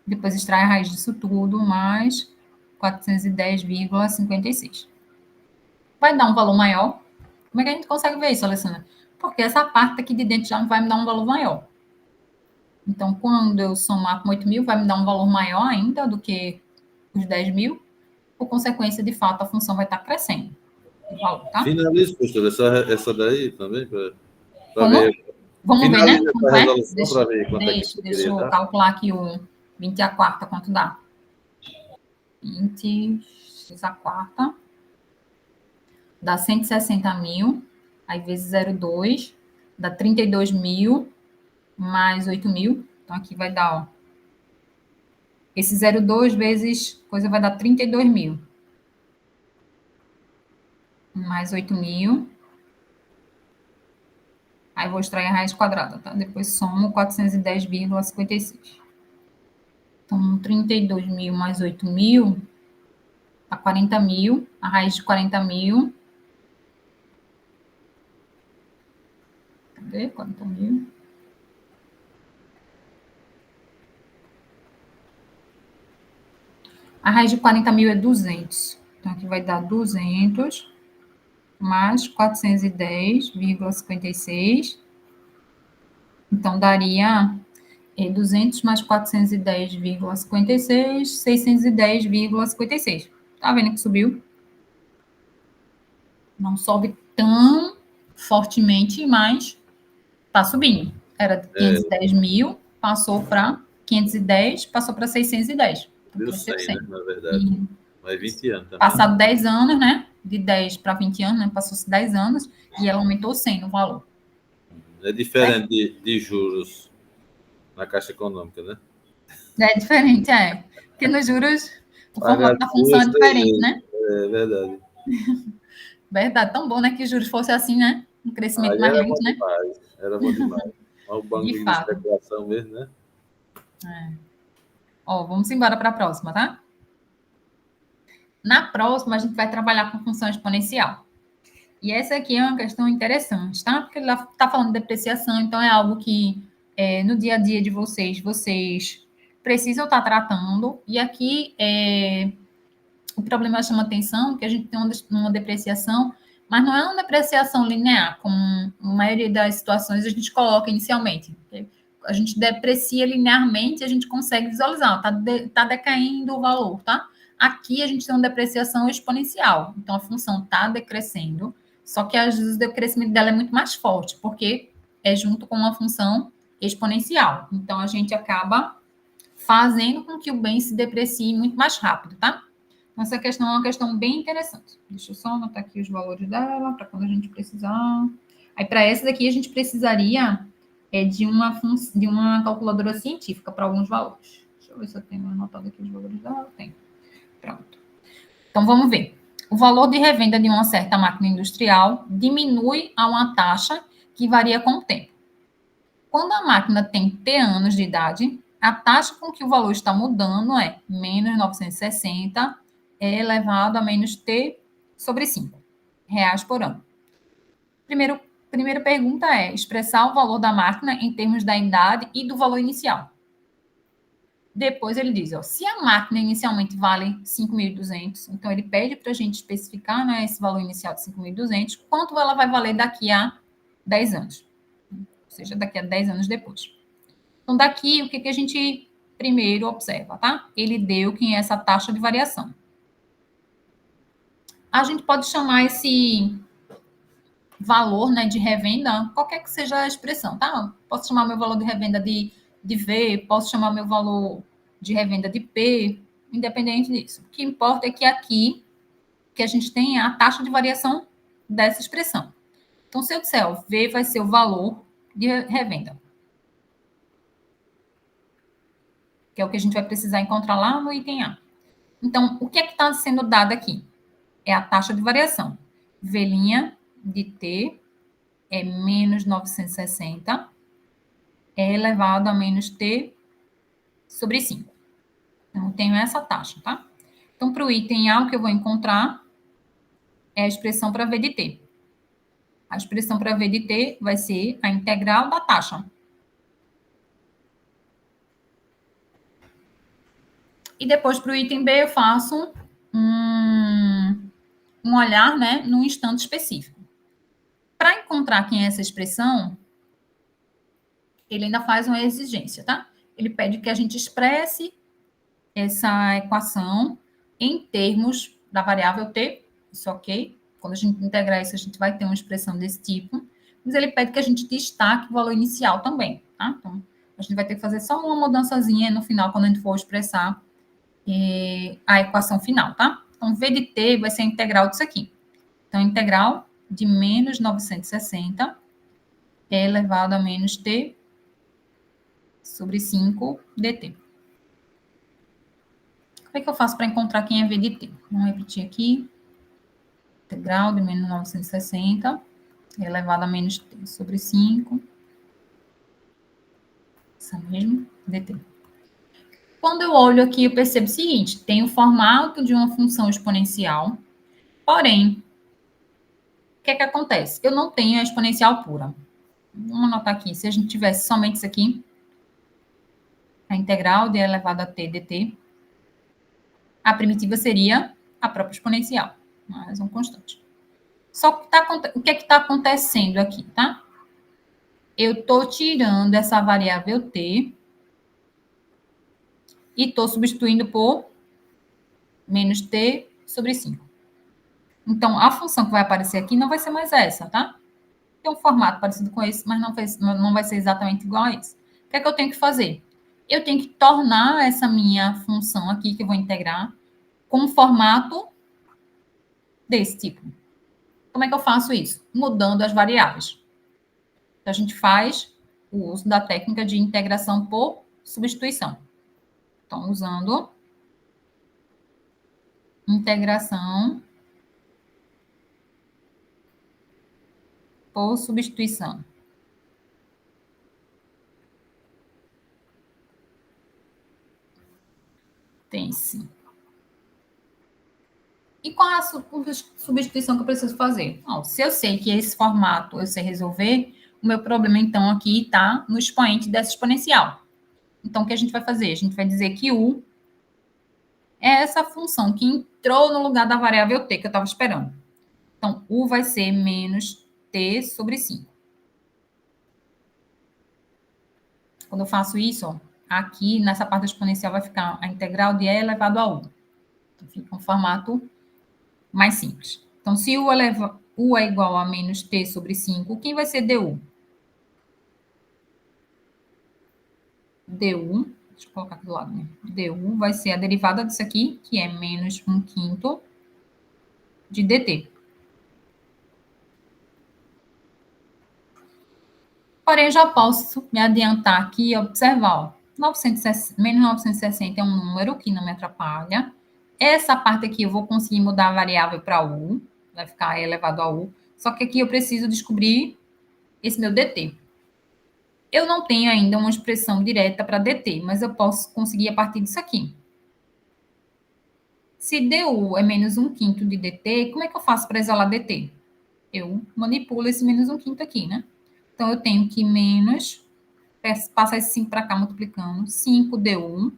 Depois extrai a raiz disso tudo, mais 410,56. Vai dar um valor maior. Como é que a gente consegue ver isso, Alessandra? Porque essa parte aqui de dentro já vai me dar um valor maior. Então, quando eu somar com 8.000, vai me dar um valor maior ainda do que os 10.000. Por consequência, de fato, a função vai estar crescendo. Valor, tá? Finaliza, professor, essa daí também, para ver. Vamos ver, né? Quanto é? Deixa eu calcular aqui o 20 a quarta, quanto dá. 20 a quarta. Dá 160.000. Aí, vezes 0,2. Dá 32.000. Mais 8.000. Então, aqui vai dar, ó. Esse 0,2 vezes coisa vai dar 32.000. Mais 8.000. Aí vou extrair a raiz quadrada, tá? Depois somo 410,56. Então, 32.000 mais 8.000 dá 40.000. A raiz de 40.000. Cadê? 40.000. A raiz de 40.000 é 200. Então, aqui vai dar 200 mais 410,56. Então, daria 200 mais 410,56, 610,56. Tá vendo que subiu? Não sobe tão fortemente, mas tá subindo. Era 510.000, passou para 510, passou para 610. Deu 100, né, na verdade. Mais 20 anos também. Passado 10 anos, né? De 10 para 20 anos, né? Passou-se 10 anos e ela aumentou 100 no valor. É diferente de juros na Caixa Econômica, né? É diferente, é. Porque nos juros O Pagar formato da função é duas, três diferente, vezes. né? É verdade. Verdade, tão bom, né? Que os juros fosse assim, né? Um crescimento Aí mais era lento, bom né? demais. Era bom demais. Mas o banco De de fato. especulação mesmo, né? Ó, vamos embora para a próxima, tá? Na próxima, a gente vai trabalhar com função exponencial. E essa aqui é uma questão interessante, tá? Porque ela está falando de depreciação, então é algo que no dia a dia de vocês precisam estar tratando. E aqui o problema chama atenção, que a gente tem uma depreciação, mas não é uma depreciação linear, como a maioria das situações a gente coloca inicialmente. A gente deprecia linearmente e a gente consegue visualizar, tá decaindo o valor, tá? Aqui a gente tem uma depreciação exponencial, então a função está decrescendo, só que às vezes o decrescimento dela é muito mais forte, porque é junto com uma função exponencial. Então a gente acaba fazendo com que o bem se deprecie muito mais rápido, tá? Então, essa questão é uma questão bem interessante. Deixa eu só anotar aqui os valores dela, para quando a gente precisar. Aí, para essa daqui, a gente precisaria de uma calculadora científica para alguns valores. Deixa eu ver se eu tenho anotado aqui os valores dela. Tem. Pronto. Então, vamos ver. O valor de revenda de uma certa máquina industrial diminui a uma taxa que varia com o tempo. Quando a máquina tem T anos de idade, a taxa com que o valor está mudando é menos 960 elevado a menos T sobre 5 reais por ano. Primeira pergunta é expressar o valor da máquina em termos da idade e do valor inicial. Depois ele diz, ó, se a máquina inicialmente vale 5.200, então ele pede para a gente especificar, né, esse valor inicial de 5.200, quanto ela vai valer daqui a 10 anos, ou seja, daqui a 10 anos depois. Então, daqui, o que a gente primeiro observa, tá? Ele deu quem é essa taxa de variação. A gente pode chamar esse valor, né, de revenda, qualquer que seja a expressão, tá? Posso chamar meu valor de revenda de V, posso chamar meu valor de revenda de P, independente disso. O que importa é que aqui, que a gente tem a taxa de variação dessa expressão. Então, se eu disser, ó, V vai ser o valor de revenda, que é o que a gente vai precisar encontrar lá no item A. Então, o que é que está sendo dado aqui? É a taxa de variação. V' de T é menos 960 é elevado a menos T sobre 5. Então, eu tenho essa taxa, tá? Então, para o item A, o que eu vou encontrar é a expressão para V de T. A expressão para V de T vai ser a integral da taxa. E depois, para o item B, eu faço um olhar, né, num instante específico. Para encontrar quem é essa expressão, ele ainda faz uma exigência, tá? Ele pede que a gente expresse essa equação em termos da variável t, isso ok. Quando a gente integrar isso, a gente vai ter uma expressão desse tipo. Mas ele pede que a gente destaque o valor inicial também, tá? Então, a gente vai ter que fazer só uma mudançazinha no final, quando a gente for expressar a equação final, tá? Então, V de t vai ser a integral disso aqui. Então, a integral de menos 960 é elevado a menos t sobre 5 dt. Como é que eu faço para encontrar quem é V de t? Vamos repetir aqui. Integral de menos 960 elevado a menos t sobre 5. Essa mesmo, dt. Quando eu olho aqui, eu percebo o seguinte, tem o formato de uma função exponencial, porém, o que é que acontece? Eu não tenho a exponencial pura. Vamos anotar aqui, se a gente tivesse somente isso aqui, a integral de elevado a t dt, a primitiva seria a própria exponencial, mais um constante. Só que o que é que está acontecendo aqui, tá? Eu estou tirando essa variável t e estou substituindo por menos t sobre 5. Então, a função que vai aparecer aqui não vai ser mais essa, tá? Tem um formato parecido com esse, mas não vai ser exatamente igual a esse. O que é que eu tenho que fazer? Eu tenho que tornar essa minha função aqui, que eu vou integrar, com um formato desse tipo. Como é que eu faço isso? Mudando as variáveis. Então, a gente faz o uso da técnica de integração por substituição. Então, usando integração por substituição. Tem sim. E qual é a substituição que eu preciso fazer? Não, se eu sei que esse formato eu sei resolver, o meu problema, então, aqui está no expoente dessa exponencial. Então, o que a gente vai fazer? A gente vai dizer que U é essa função que entrou no lugar da variável t que eu estava esperando. Então, U vai ser menos t sobre 5. Quando eu faço isso, ó, aqui nessa parte exponencial vai ficar a integral de e elevado a U. Então, fica um formato mais simples. Então, se U é igual a menos t sobre 5, quem vai ser du? Du, deixa eu colocar aqui do lado, né? Du vai ser a derivada disso aqui, que é menos 1/5 de dt. Porém, eu já posso me adiantar aqui e observar, ó, menos 960 é um número que não me atrapalha. Essa parte aqui eu vou conseguir mudar a variável para U, vai ficar e elevado a U. Só que aqui eu preciso descobrir esse meu dt. Eu não tenho ainda uma expressão direta para dt, mas eu posso conseguir a partir disso aqui. Se du é menos 1/5 de dt, como é que eu faço para isolar dt? Eu manipulo esse menos 1/5 aqui, né? Então, eu tenho que menos, passar esse 5 para cá multiplicando, 5 du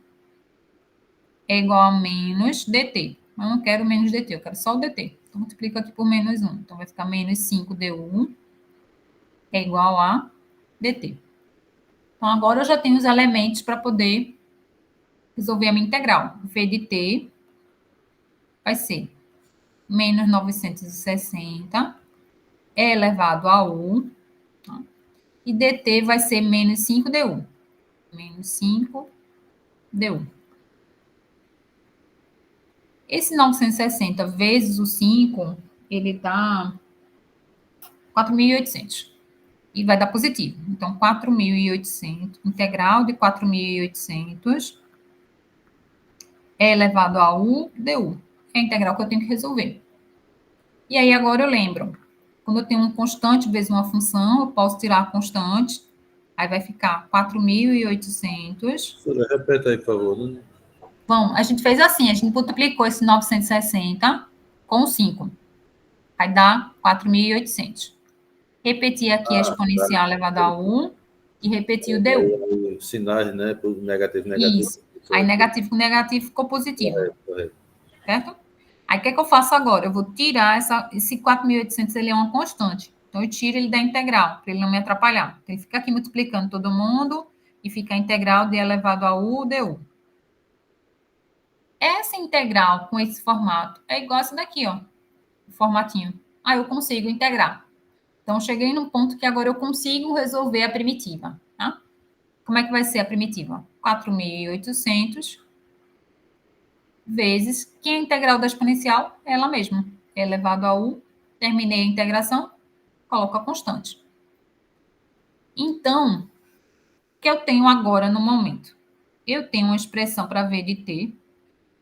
é igual a menos dt. Eu não quero menos dt, eu quero só o dt. Então, multiplico aqui por menos 1. Então, vai ficar menos 5 du é igual a dt. Então, agora eu já tenho os elementos para poder resolver a minha integral. V de t vai ser menos 960 elevado a u, tá? E dt vai ser menos 5 du. Menos 5 du. Esse 960 vezes o 5, ele dá 4.800. E vai dar positivo. Então, 4.800, integral de 4.800 é elevado a u du. É a integral que eu tenho que resolver. E aí, agora eu lembro. Quando eu tenho um constante vezes uma função, eu posso tirar a constante. Aí vai ficar 4.800. Repete aí, por favor. Bom, a gente fez assim, a gente multiplicou esse 960 com 5. Vai dar 4.800. Repetir aqui a exponencial elevada a 1 e repetir o du. Sinais, né? Negativo, negativo. Isso. Aí negativo com negativo ficou positivo. Correto. Certo? Aí o que é que eu faço agora? Eu vou tirar esse 4.800, ele é uma constante. Então eu tiro ele da integral, para ele não me atrapalhar. Então, ele fica aqui multiplicando todo mundo e fica a integral de elevado a u du. Essa integral com esse formato é igual a essa daqui, ó. O formatinho. Aí eu consigo integrar. Então, cheguei num ponto que agora eu consigo resolver a primitiva, tá? Como é que vai ser a primitiva? 4.800 vezes, que é a integral da exponencial? Ela mesma. É elevado a u, terminei a integração, coloco a constante. Então, o que eu tenho agora no momento? Eu tenho uma expressão para v de t,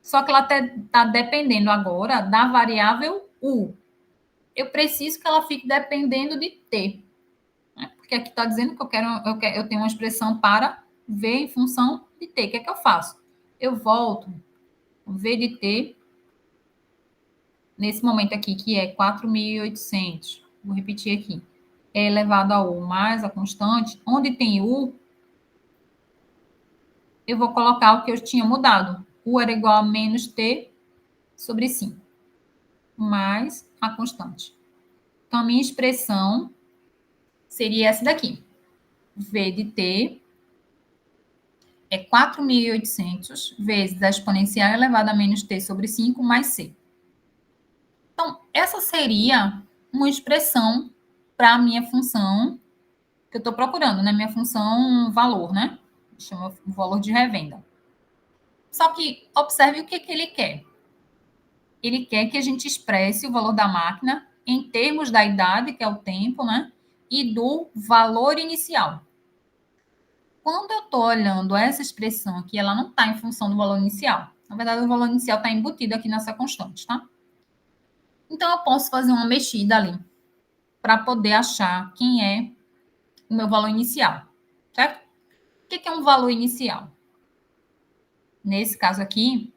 só que ela está dependendo agora da variável u. Eu preciso que ela fique dependendo de t. Porque aqui está dizendo que eu tenho uma expressão para v em função de t. O que é que eu faço? Eu volto v de t, nesse momento aqui, que é 4.800. Vou repetir aqui. É elevado a u mais a constante. Onde tem u, eu vou colocar o que eu tinha mudado. U era igual a menos t sobre 5, mais a constante. Então, a minha expressão seria essa daqui. V de t é 4.800 vezes a exponencial elevada a menos t sobre 5 mais c. Então, essa seria uma expressão para a minha função que eu estou procurando, né? Minha função valor, né? Chama o valor de revenda. Só que observe o que ele quer. Ele quer que a gente expresse o valor da máquina em termos da idade, que é o tempo, né? E do valor inicial. Quando eu estou olhando essa expressão aqui, ela não está em função do valor inicial. Na verdade, o valor inicial está embutido aqui nessa constante, tá? Então, eu posso fazer uma mexida ali para poder achar quem é o meu valor inicial, certo? O que é um valor inicial? Nesse caso aqui,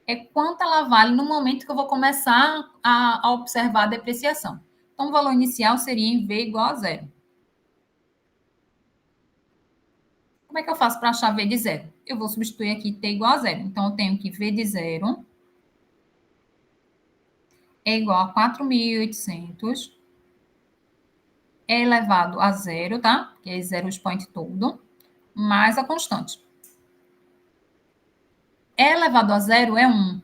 é quanto ela vale no momento que eu vou começar a observar a depreciação. Então, o valor inicial seria em V igual a zero. Como é que eu faço para achar V de zero? Eu vou substituir aqui T igual a zero. Então, eu tenho que V de zero é igual a 4.800 é elevado a zero, tá? Que é zero expoente todo, mais a constante. É elevado a zero é 1,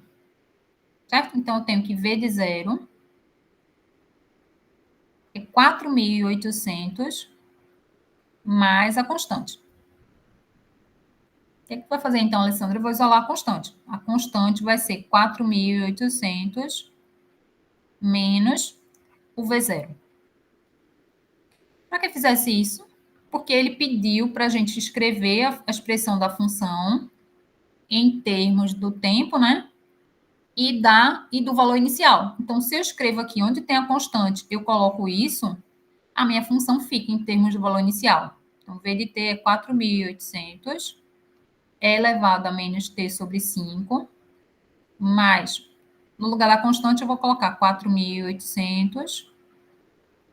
certo? Então, eu tenho que V de zero é 4.800 mais a constante. O que é que vai fazer, então, Alessandra? Eu vou isolar a constante. A constante vai ser 4.800 menos o V0. Para que fizesse isso? Porque ele pediu para a gente escrever a expressão da função em termos do tempo, né? E do valor inicial. Então, se eu escrevo aqui onde tem a constante, eu coloco isso, a minha função fica em termos do valor inicial. Então, V de t é 4.800 é elevado a menos t sobre 5, mais, no lugar da constante, eu vou colocar 4.800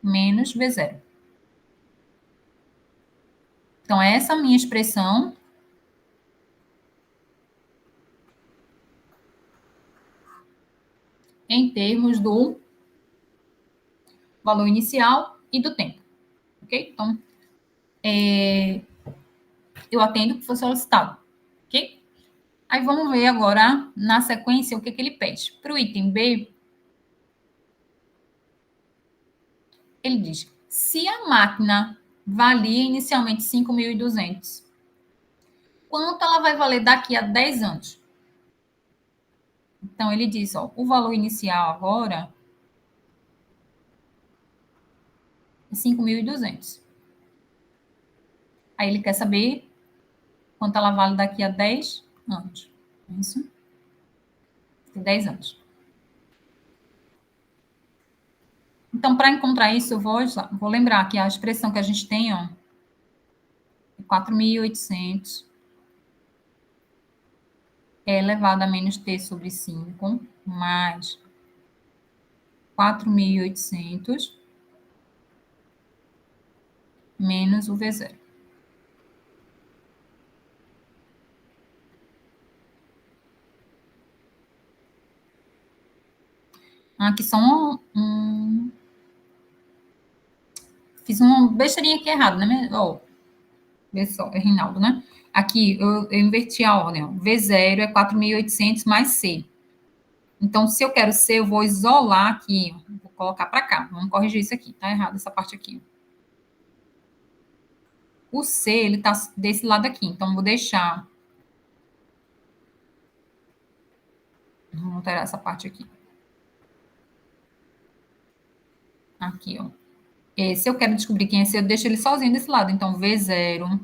menos V0. Então, essa minha expressão em termos do valor inicial e do tempo. Ok? Então, eu atendo o que foi solicitado. Ok? Aí vamos ver agora, na sequência, o que ele pede. Para o item B, ele diz, se a máquina valia inicialmente 5.200, quanto ela vai valer daqui a 10 anos? Então, ele diz, ó, o valor inicial agora é 5.200. Aí ele quer saber quanto ela vale daqui a 10 anos. Isso? 10 anos. Então, para encontrar isso, eu vou lembrar que a expressão que a gente tem, ó, é 4.800 é elevado a menos t sobre 5, mais 4.800 menos o V0. Aqui só fiz uma besteirinha aqui errada, né? Ó, vê só, é Rinaldo, né? Aqui eu inverti a ordem, ó. V0 é 4.800 mais C. Então, se eu quero C, eu vou isolar aqui, ó. Vou colocar para cá. Vamos corrigir isso aqui, tá errado essa parte aqui. O C, ele tá desse lado aqui, então vou deixar. Vamos alterar essa parte aqui. Aqui, ó. Se eu quero descobrir quem é C, eu deixo ele sozinho desse lado. Então, V0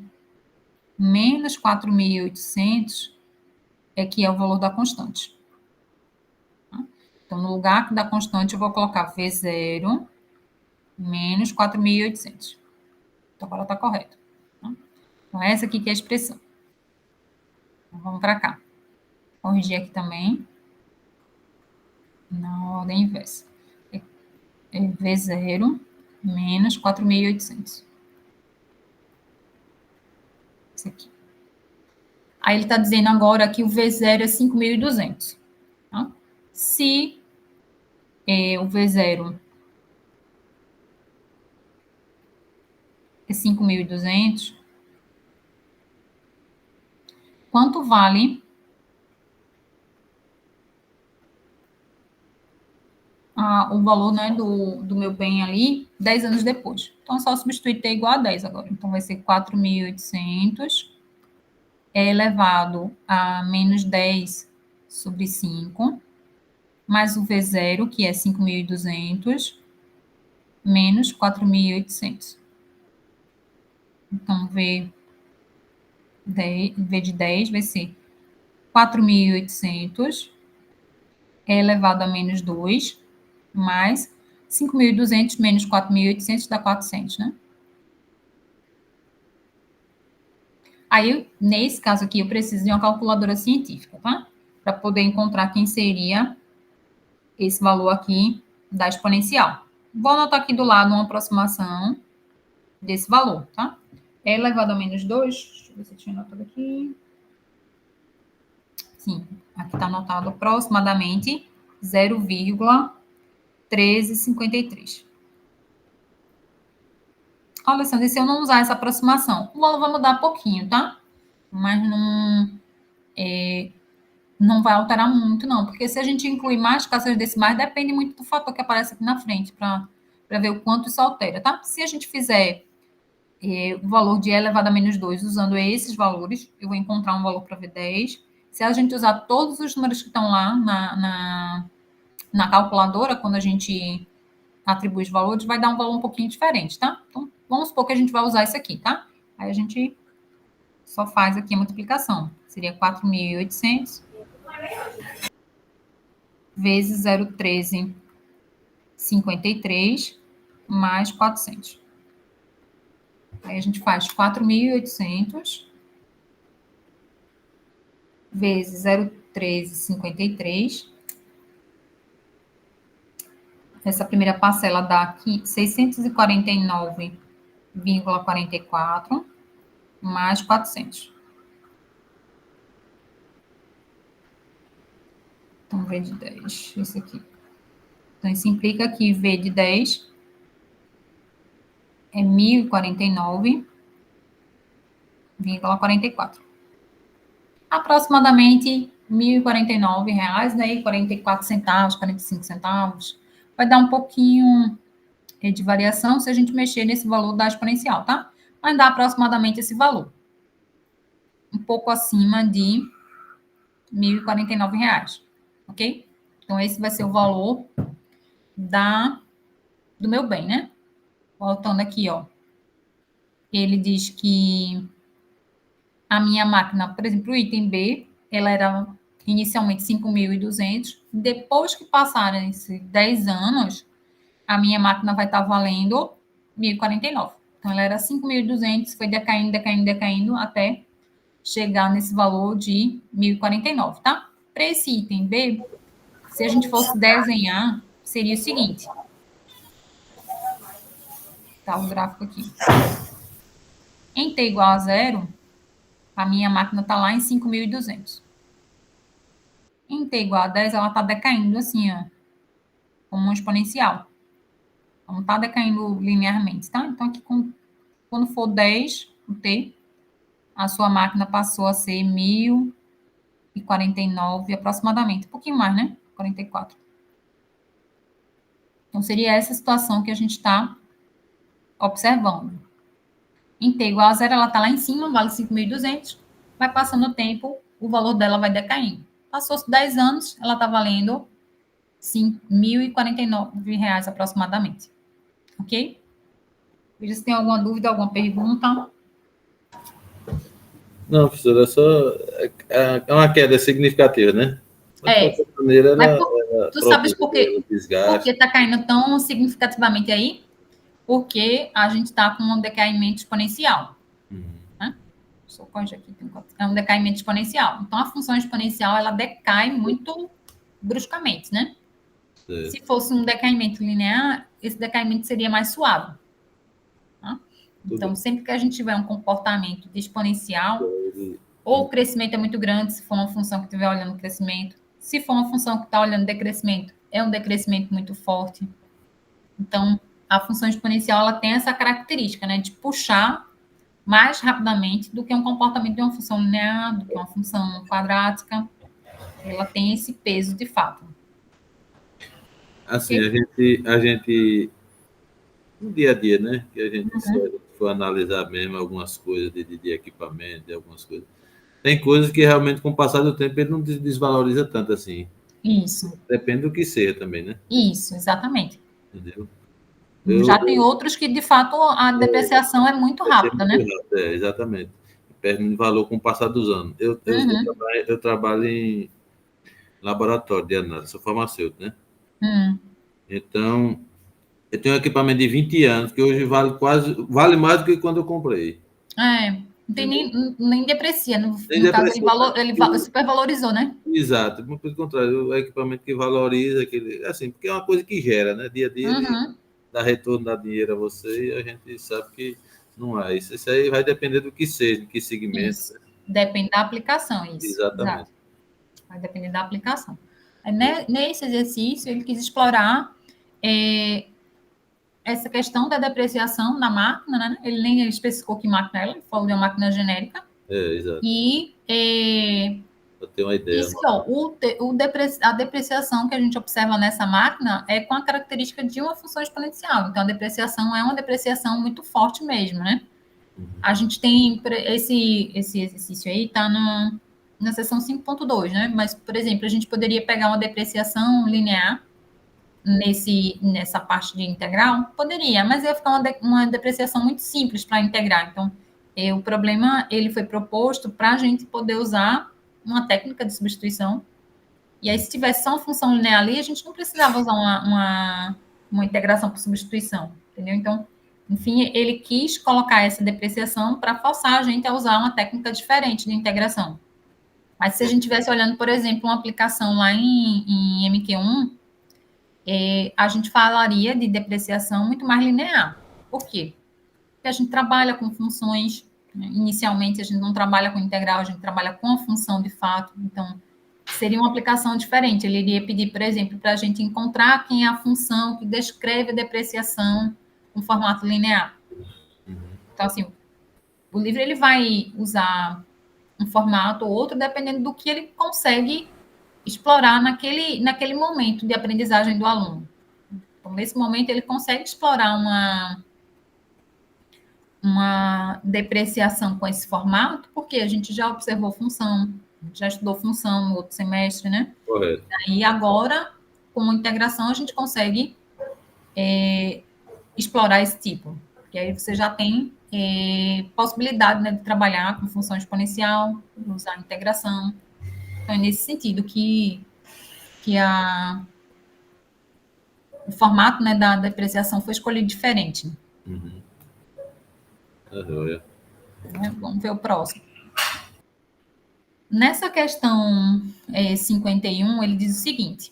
menos 4.800 é que é o valor da constante. Tá? Então, no lugar da constante, eu vou colocar V0 menos 4.800. Então, agora está correto. Tá? Então, essa aqui que é a expressão. Então, vamos para cá. Corrigir aqui também. Na ordem inversa. É V0 menos 4.800. Isso aqui. Aí ele está dizendo agora que o V0 é 5.200. Tá? Se o V0 é 5.200, quanto vale o valor, né, do meu bem ali 10 anos depois? Então, é só substituir T igual a 10 agora. Então, vai ser 4.800 elevado a menos 10 sobre 5, mais o V0, que é 5.200, menos 4.800. Então, V de 10 vai ser 4.800 elevado a menos 2, mais 5.200 menos 4.800 dá 400, né? Aí, nesse caso aqui, eu preciso de uma calculadora científica, tá? Para poder encontrar quem seria esse valor aqui da exponencial. Vou anotar aqui do lado uma aproximação desse valor, tá? É elevado a menos 2, deixa eu ver se eu tinha anotado aqui. Sim, aqui está anotado aproximadamente 0,1353. Olha, Alessandra, se eu não usar essa aproximação, o valor vai mudar pouquinho, tá? Mas não vai alterar muito, não. Porque se a gente incluir mais caixas decimais, depende muito do fator que aparece aqui na frente, para ver o quanto isso altera, tá? Se a gente fizer o valor de E elevado a menos 2 usando esses valores, eu vou encontrar um valor para V10. Se a gente usar todos os números que estão lá na calculadora, quando a gente atribui os valores, vai dar um valor um pouquinho diferente, tá? Então, vamos supor que a gente vai usar isso aqui, tá? Aí a gente só faz aqui a multiplicação. Seria 4.800 vezes 0,1353 mais 400. Aí a gente faz 4.800 vezes 0,1353. Essa primeira parcela dá aqui 649,44 mais 400. Então, V de 10, esse aqui. Então, isso implica que V de 10 é 1.049,44. Aproximadamente R$ 1.049, né? 44 centavos, 45 centavos. Vai dar um pouquinho de variação se a gente mexer nesse valor da exponencial, tá? Mas dá aproximadamente esse valor. Um pouco acima de R$ 1.049, ok? Então, esse vai ser o valor do meu bem, né? Voltando aqui, ó. Ele diz que a minha máquina, por exemplo, o item B, ela era inicialmente 5.200. Depois que passarem esses 10 anos, a minha máquina vai estar valendo 1.049. Então, ela era 5.200, foi decaindo, decaindo, decaindo, até chegar nesse valor de 1.049, tá? Para esse item B, se a gente fosse desenhar, seria o seguinte. Tá o gráfico aqui. Em t igual a 0, a minha máquina está lá em 5.200. Em t igual a 10, ela está decaindo assim, ó, como um exponencial. Não está decaindo linearmente, tá? Então, aqui, quando for 10, o t, a sua máquina passou a ser 1.049 aproximadamente. Um pouquinho mais, né? 44. Então, seria essa situação que a gente está observando. Em t igual a 0, ela está lá em cima, vale 5.200. Vai passando o tempo, o valor dela vai decaindo. Passou-se 10 anos, ela está valendo R$ 1.049 aproximadamente. Ok? Veja se tem alguma dúvida, alguma pergunta. Não, professora, é uma queda significativa, né? Mas, de qualquer maneira, tu sabes por que está caindo tão significativamente aí? Porque a gente está com um decaimento exponencial. Né? Só corrigir aqui. É um decaimento exponencial. Então, a função exponencial, ela decai muito bruscamente, né? Sim. Se fosse um decaimento linear, esse decaimento seria mais suave. Tá? Então, sempre que a gente tiver um comportamento de exponencial, ou o crescimento é muito grande, se for uma função que estiver olhando o crescimento, se for uma função que está olhando decrescimento, é um decrescimento muito forte. Então, a função exponencial, ela tem essa característica, né, de puxar mais rapidamente do que um comportamento de uma função linear, do que uma função quadrática. Ela tem esse peso de fato. Assim, okay? a gente no dia a dia, né, que a gente for analisar mesmo algumas coisas de equipamento, de algumas coisas. Tem coisas que realmente, com o passar do tempo, ele não desvaloriza tanto assim. Isso. Depende do que seja também, né? Isso, exatamente. Entendeu? Já tem outros que, de fato, a depreciação é muito rápida, né? Exatamente. perdendo valor com o passar dos anos. Eu trabalho em laboratório de análise, sou farmacêutico, né? Então, eu tenho um equipamento de 20 anos que hoje vale mais do que quando eu comprei. Não tem nem deprecia. Nem No caso, deprecia, ele supervalorizou, né? exato, pelo contrário, o equipamento que valoriza, assim, porque é uma coisa que gera, né? Dia a dia, ele dá retorno, dá dinheiro a você, e a gente sabe que não é isso. Isso aí vai depender do que seja, de que segmento. Isso. Depende da aplicação, isso. Exatamente. Exato. Vai depender da aplicação. Nesse exercício, ele quis explorar essa questão da depreciação na máquina, né? Ele nem especificou que máquina era, ele falou de uma máquina genérica. Exato. E para ter uma ideia. Isso, a depreciação que a gente observa nessa máquina é com a característica de uma função exponencial. Então, a depreciação é uma depreciação muito forte mesmo, né? A gente tem esse exercício aí, está na seção 5.2, né? Mas, por exemplo, a gente poderia pegar uma depreciação linear nessa parte de integral? Poderia, mas ia ficar uma depreciação muito simples para integrar. Então, o problema ele foi proposto para a gente poder usar uma técnica de substituição. E aí, se tivesse só uma função linear ali, a gente não precisava usar uma integração por substituição, entendeu? Então, enfim, ele quis colocar essa depreciação para forçar a gente a usar uma técnica diferente de integração. Mas se a gente estivesse olhando, por exemplo, uma aplicação lá em MQ1, a gente falaria de depreciação muito mais linear. Por quê? Porque a gente trabalha com funções, né? Inicialmente a gente não trabalha com integral, a gente trabalha com a função de fato. Então, seria uma aplicação diferente. Ele iria pedir, por exemplo, para a gente encontrar quem é a função que descreve a depreciação com formato linear. Então, assim, o livro ele vai usar um formato ou outro, dependendo do que ele consegue explorar naquele momento de aprendizagem do aluno. Então, nesse momento, ele consegue explorar uma depreciação com esse formato, porque a gente já observou função, já estudou função no outro semestre, né? Correto. E agora, com integração, a gente consegue explorar esse tipo. Porque aí você já tem possibilidade, né, de trabalhar com função exponencial, usar integração. Então, é nesse sentido que o formato, né, da depreciação foi escolhido diferente. Vamos ver o próximo. Nessa questão 51, ele diz o seguinte: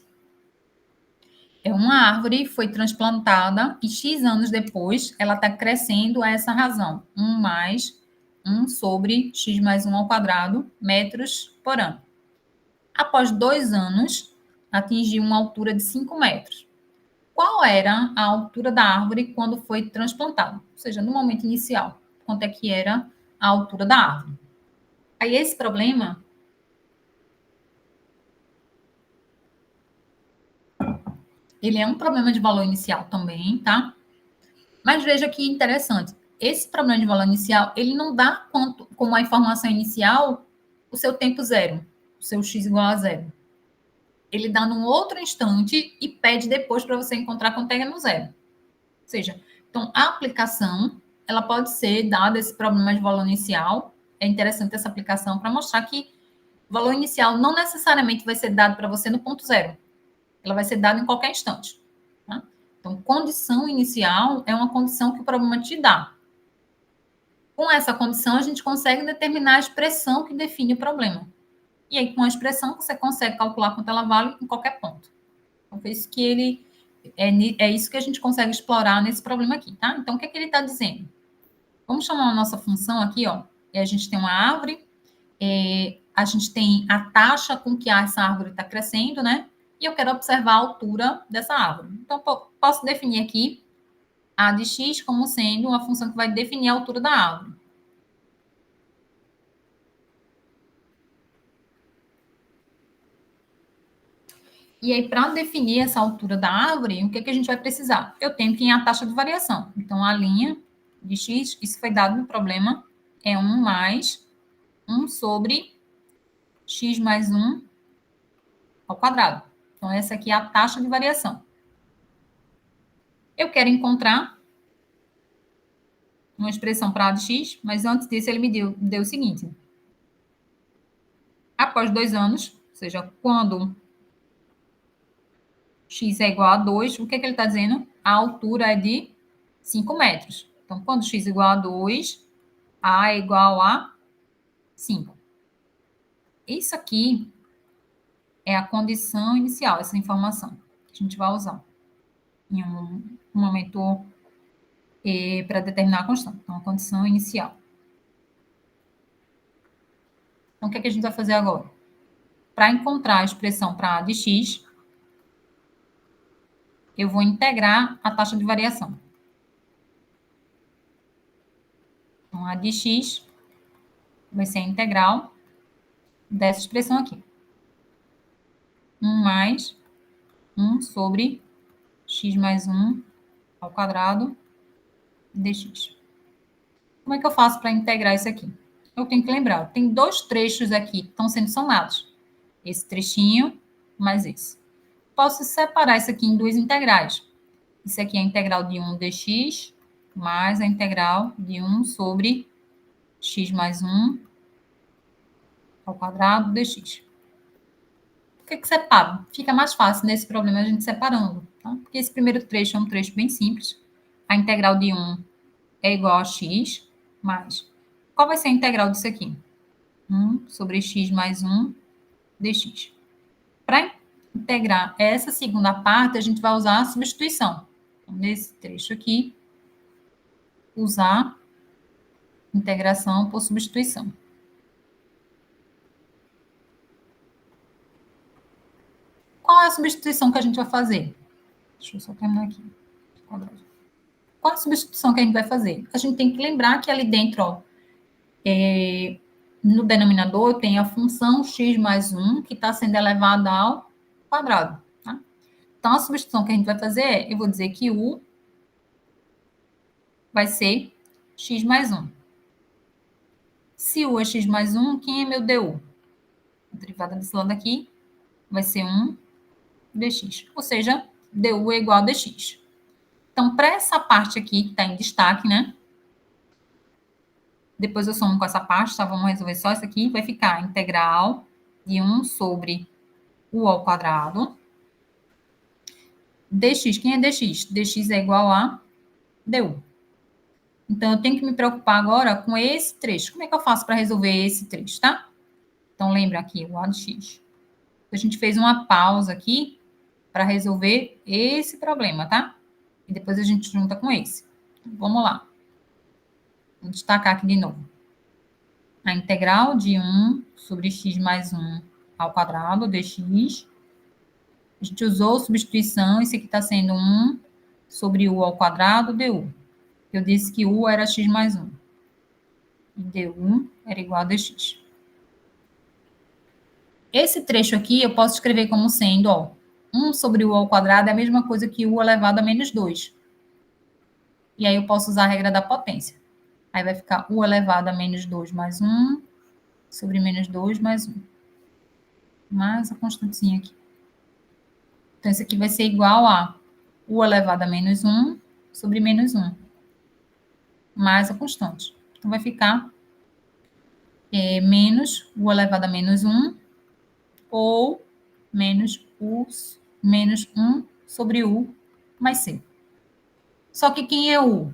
uma árvore foi transplantada e X anos depois ela está crescendo a essa razão, 1 mais 1 sobre X mais 1 ao quadrado metros por ano. Após 2 anos, atingiu uma altura de 5 metros. Qual era a altura da árvore quando foi transplantada? Ou seja, no momento inicial, quanto é que era a altura da árvore? Aí esse problema ele é um problema de valor inicial também, tá? Mas veja que interessante. Esse problema de valor inicial, ele não dá como a informação inicial o seu tempo zero, o seu x igual a zero. Ele dá num outro instante e pede depois para você encontrar quanto é no zero. Ou seja, então a aplicação, ela pode ser dada esse problema de valor inicial. É interessante essa aplicação para mostrar que o valor inicial não necessariamente vai ser dado para você no ponto zero. Ela vai ser dada em qualquer instante. Tá? Então, condição inicial é uma condição que o problema te dá. Com essa condição, a gente consegue determinar a expressão que define o problema. E aí, com a expressão, você consegue calcular quanto ela vale em qualquer ponto. Então, foi isso que ele... É isso que a gente consegue explorar nesse problema aqui, tá? Então, o que é que ele está dizendo? Vamos chamar a nossa função aqui, ó. A gente tem uma árvore, a gente tem a taxa com que essa árvore está crescendo, né? E eu quero observar a altura dessa árvore. Então, posso definir aqui a de x como sendo uma função que vai definir a altura da árvore. E aí, para definir essa altura da árvore, o que, que a gente vai precisar? Eu tenho que ir a taxa de variação. Então, a linha de x, isso foi dado no problema, é 1 mais 1 sobre x mais 1 ao quadrado. Então, essa aqui é a taxa de variação. Eu quero encontrar uma expressão para a de x, mas antes disso ele me deu o seguinte. Após 2 anos, ou seja, quando x é igual a 2, o que ele está dizendo? A altura é de 5 metros. Então, quando x é igual a 2, a é igual a 5. Isso aqui é a condição inicial, essa informação que a gente vai usar em um momento para determinar a constante. Então, a condição inicial. Então, o que a gente vai fazer agora? Para encontrar a expressão para a de x, eu vou integrar a taxa de variação. Então, a de x vai ser a integral dessa expressão aqui. 1 mais 1 sobre x mais 1 ao quadrado dx. Como é que eu faço para integrar isso aqui? Eu tenho que lembrar, tem 2 trechos aqui que estão sendo somados. Esse trechinho mais esse. Posso separar isso aqui em 2 integrais. Isso aqui é a integral de 1 dx mais a integral de 1 sobre x mais 1 ao quadrado dx. Por que separo? Fica mais fácil nesse problema a gente separando, tá? Porque esse primeiro trecho é um trecho bem simples. A integral de 1 é igual a x, mais... Qual vai ser a integral disso aqui? 1 sobre x mais 1 dx. Para integrar essa segunda parte, a gente vai usar a substituição. Então, nesse trecho aqui, usar integração por substituição. Qual é a substituição que a gente vai fazer? Deixa eu só terminar aqui. Qual a substituição que a gente vai fazer? A gente tem que lembrar que ali dentro, ó, no denominador, tem a função x mais 1, que está sendo elevada ao quadrado. Tá? Então, a substituição que a gente vai fazer é, eu vou dizer que u vai ser x mais 1. Se u é x mais 1, quem é meu du? A derivada desse lado aqui vai ser 1 dx. Ou seja, du é igual a dx. Então, para essa parte aqui, que está em destaque, né? Depois eu somo com essa parte, tá? Vamos resolver só isso aqui. Vai ficar a integral de 1 sobre u ao quadrado. Dx, quem é dx? Dx é igual a du. Então, eu tenho que me preocupar agora com esse trecho. Como é que eu faço para resolver esse trecho, tá? Então, lembra aqui, o a de x. A gente fez uma pausa aqui para resolver esse problema, tá? E depois a gente junta com esse. Vamos lá. Vou destacar aqui de novo. A integral de 1 sobre x mais 1 ao quadrado dx. A gente usou substituição, esse aqui está sendo 1 sobre u ao quadrado du. Eu disse que u era x mais 1. E du era igual a dx. Esse trecho aqui eu posso escrever como sendo, ó, 1 sobre u ao quadrado é a mesma coisa que u elevado a menos 2. E aí eu posso usar a regra da potência. Aí vai ficar u elevado a menos 2 mais 1 sobre menos 2 mais 1. Mais a constantezinha aqui. Então, isso aqui vai ser igual a u elevado a menos 1 sobre menos 1. Mais a constante. Então, vai ficar menos u elevado a menos 1 ou menos 1 sobre u mais c. Só que quem é u?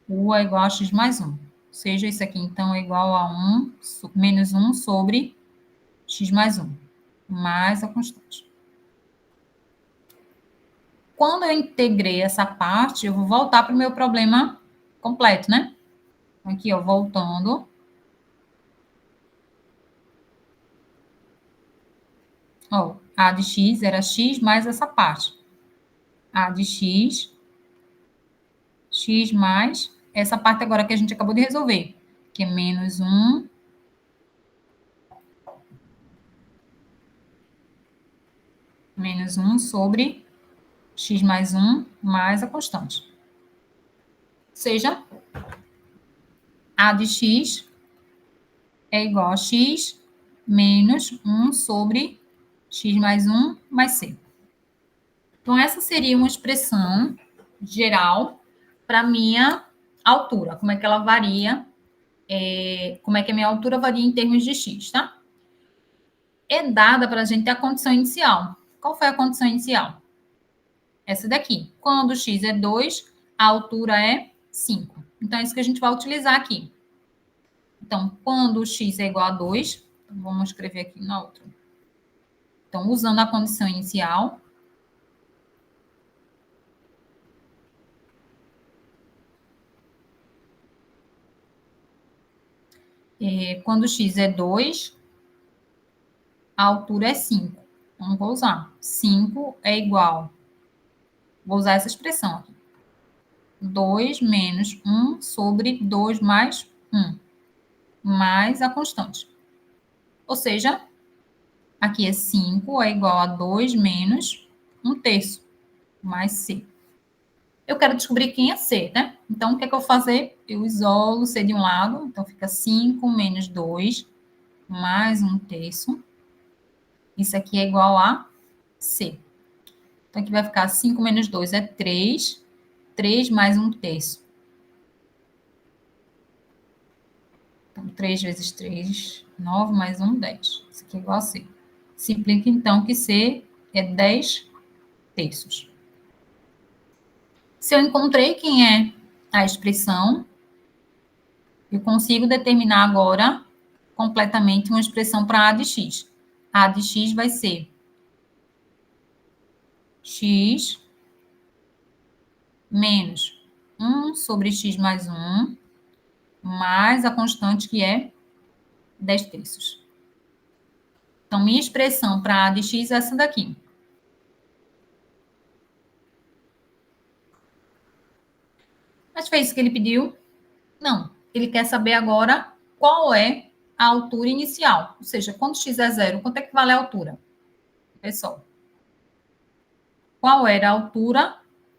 U é igual a x mais 1. Ou seja, isso aqui, então, é igual a 1 menos 1 sobre x mais 1. Mais a constante. Quando eu integrei essa parte, eu vou voltar para o meu problema completo, né? Aqui, ó, voltando. Ó, a de x era x mais essa parte. A de x, x mais essa parte agora que a gente acabou de resolver, que é menos 1 sobre x mais 1 mais a constante. Ou seja, a de x é igual a x menos 1 sobre x mais 1 mais c. Então, essa seria uma expressão geral para minha altura, como é que ela varia, como é que a minha altura varia em termos de x, tá? É dada para a gente a condição inicial. Qual foi a condição inicial? Essa daqui. Quando x é 2, a altura é 5. Então, é isso que a gente vai utilizar aqui. Então, quando x é igual a 2, vamos escrever aqui na outra. Então, usando a condição inicial, quando x é 2, a altura é 5. Então, vou usar. 5 é igual. Vou usar essa expressão aqui. 2 menos 1 sobre 2 mais 1. Mais a constante. Ou seja, aqui é 5 é igual a 2 menos 1/3, mais C. Eu quero descobrir quem é C, né? Então, o que é que eu vou fazer? Eu isolo C de um lado, então fica 5 menos 2 mais 1/3. Isso aqui é igual a C. Então, aqui vai ficar 5 menos 2 é 3, 3 mais 1/3. Então, 3 vezes 3, 9 mais 1, 10. Isso aqui é igual a C. Se implica, então, que C é 10/3. Se eu encontrei quem é a expressão, eu consigo determinar agora completamente uma expressão para A de x. A de x vai ser x menos 1 sobre x mais 1, mais a constante que é 10/3. Então, minha expressão para A de x é essa daqui. Mas foi isso que ele pediu? Não. Ele quer saber agora qual é a altura inicial. Ou seja, quando x é 0, quanto é que vale a altura? Pessoal, qual era a altura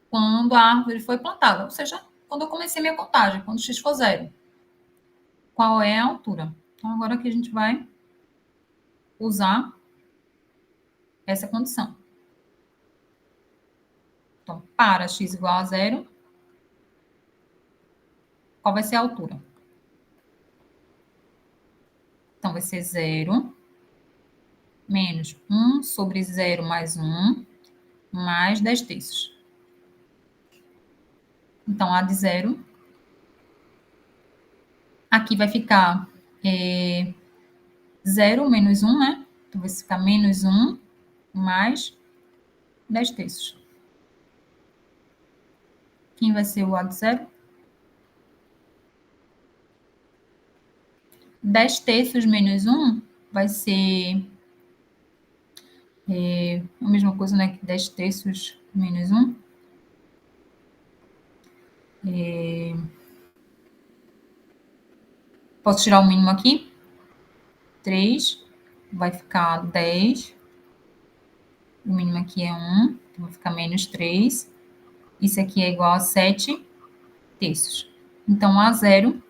quando a árvore foi plantada? Ou seja, quando eu comecei minha contagem, quando x for 0. Qual é a altura? Então, agora aqui a gente vai usar essa condição. Então, para x igual a 0, qual vai ser a altura? Então, vai ser 0 menos 1 sobre 0 mais 1, mais 10/3. Então, A de 0. Aqui vai ficar 0 menos 1, né? Então, vai ficar menos 1 mais 10/3. Quem vai ser o A de 0? 10/3 menos 1 vai ser a mesma coisa, né? Que 10/3 menos 1. Posso tirar o mínimo aqui? 3. Vai ficar 10. O mínimo aqui é 1. Então, vai ficar menos 3. Isso aqui é igual a 7/3. Então, A 0,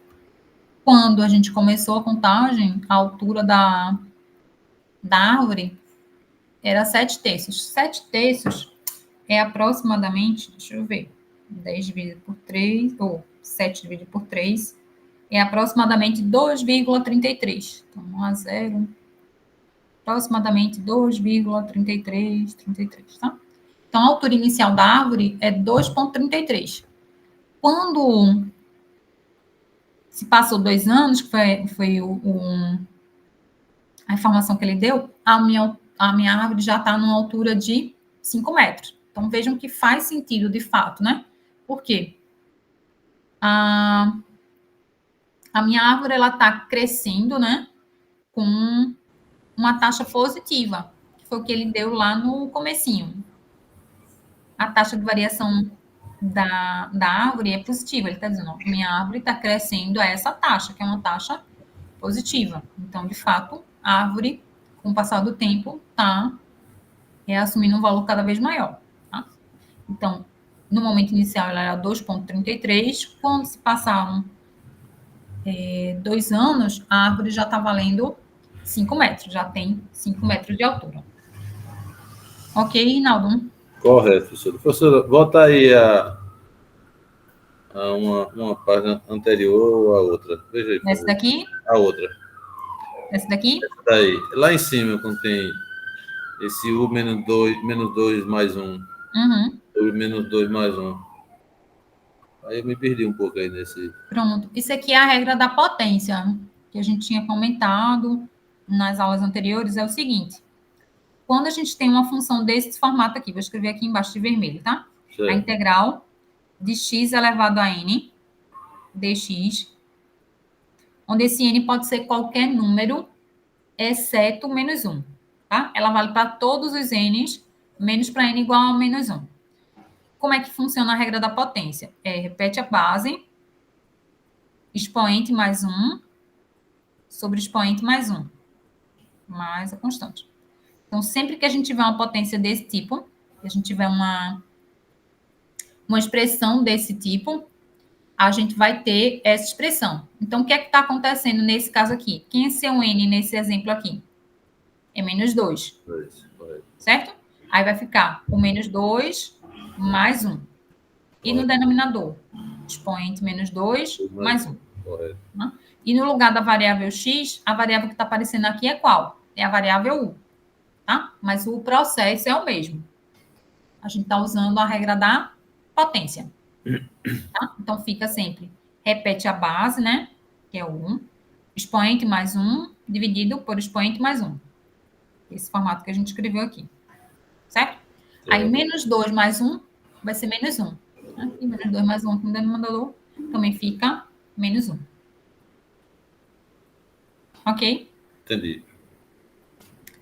quando a gente começou a contagem, a altura da árvore era 7/3. 7/3 é aproximadamente, deixa eu ver, 10 dividido por 3, ou 7 dividido por 3, é aproximadamente 2,33. Então, A 0, aproximadamente 2,33, tá? Então, a altura inicial da árvore é 2,33. Quando se passou 2 anos, que foi a informação que ele deu, a minha árvore já está numa altura de 5 metros. Então, vejam que faz sentido de fato, né? Por quê? A minha árvore, ela está crescendo, né? Com uma taxa positiva, que foi o que ele deu lá no comecinho. A taxa de variação da árvore é positiva. Ele está dizendo, ó, minha árvore está crescendo a essa taxa, que é uma taxa positiva. Então, de fato, a árvore, com o passar do tempo, está assumindo um valor cada vez maior. Tá? Então, no momento inicial, ela era 2,33. Quando se passaram 2 anos, a árvore já está valendo 5 metros, já tem 5 metros de altura. Ok, Rinaldo? Correto, professora. Professora, volta aí a uma página anterior ou a outra. Veja aí, por Essa favor. daqui? A outra. Essa daqui? Daí. Lá em cima, quando tem esse U menos 2 mais 1. Uhum. U menos 2 mais 1. Aí eu me perdi um pouco aí nesse... Pronto. Isso aqui é a regra da potência, que a gente tinha comentado nas aulas anteriores. É o seguinte: quando a gente tem uma função desse formato aqui, vou escrever aqui embaixo de vermelho, tá? Certo. A integral de x elevado a n dx, onde esse n pode ser qualquer número, exceto menos 1, tá? Ela vale para todos os n's, menos para n igual a menos 1. Como é que funciona a regra da potência? Repete a base, expoente mais 1, sobre expoente mais 1, mais a constante. Então, sempre que a gente tiver uma potência desse tipo, que a gente tiver uma expressão desse tipo, a gente vai ter essa expressão. Então, o que é que está acontecendo nesse caso aqui? Quem é seu n nesse exemplo aqui? É menos 2. Certo? Aí vai ficar o menos 2 mais 1. E no denominador? Expoente menos 2 mais 1. Correto. E no lugar da variável x, a variável que está aparecendo aqui é qual? É a variável u. Tá? Mas o processo é o mesmo. A gente está usando a regra da potência. Tá? Então, fica sempre, repete a base, né? Que é o 1. Expoente mais 1, dividido por expoente mais 1. Esse formato que a gente escreveu aqui. Certo? Aí, menos 2 mais 1 vai ser menos 1. E menos 2 mais 1 no denominador também fica menos 1. Ok? Entendi.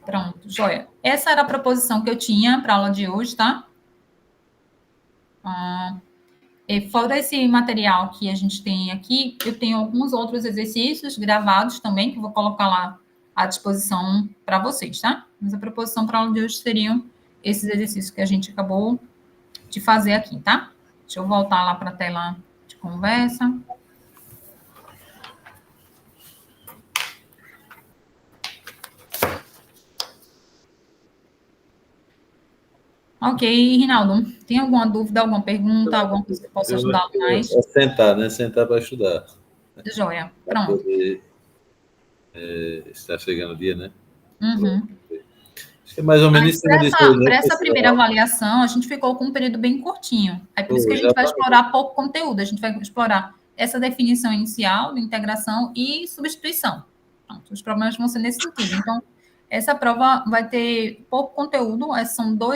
Pronto, joia. Essa era a proposição que eu tinha para a aula de hoje, tá? Fora esse material que a gente tem aqui, eu tenho alguns outros exercícios gravados também, que eu vou colocar lá à disposição para vocês, tá? Mas a proposição para a aula de hoje seriam esses exercícios que a gente acabou de fazer aqui, tá? Deixa eu voltar lá para a tela de conversa. Ok, Rinaldo, tem alguma dúvida, alguma pergunta, alguma coisa que eu possa ajudar mais? É sentar, né? Sentar para estudar. Joia, pronto. Poder, está chegando o dia, né? Uhum. Acho que é mais ou menos isso que eu disse. Para essa primeira avaliação, a gente ficou com um período bem curtinho. É por isso que a gente vai explorar pouco conteúdo. A gente vai explorar essa definição inicial de integração e substituição. Pronto, os problemas vão ser nesse sentido. Então, essa prova vai ter pouco conteúdo.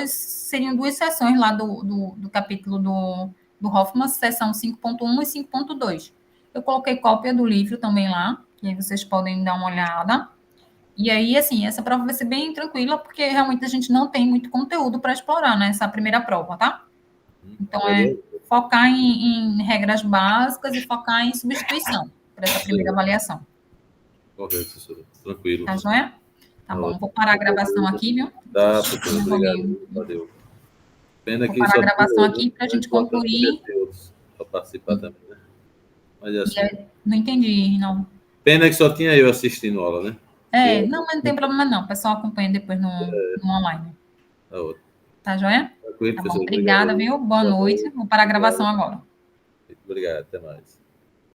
Seriam duas sessões lá do capítulo do Hoffman, sessão 5.1 e 5.2. Eu coloquei cópia do livro também lá, que aí vocês podem dar uma olhada. E aí, assim, essa prova vai ser bem tranquila, porque realmente a gente não tem muito conteúdo para explorar nessa primeira prova, tá? Então, focar em regras básicas e focar em substituição para essa primeira avaliação. Correto, professora. Tranquilo. Tá joia? Tá bom, vou parar a gravação aqui, viu? Tá, professor. Obrigado. Valeu. Pena que vou parar a gravação aqui para a gente concluir. Para participar também, né? Mas assim. Não entendi, não. Pena que só tinha eu assistindo a aula, né? Não, mas não tem problema não. O pessoal acompanha depois no online. Tá joia? Tá bom, obrigada, viu? Boa noite. Vou parar a gravação agora. Obrigado, até mais.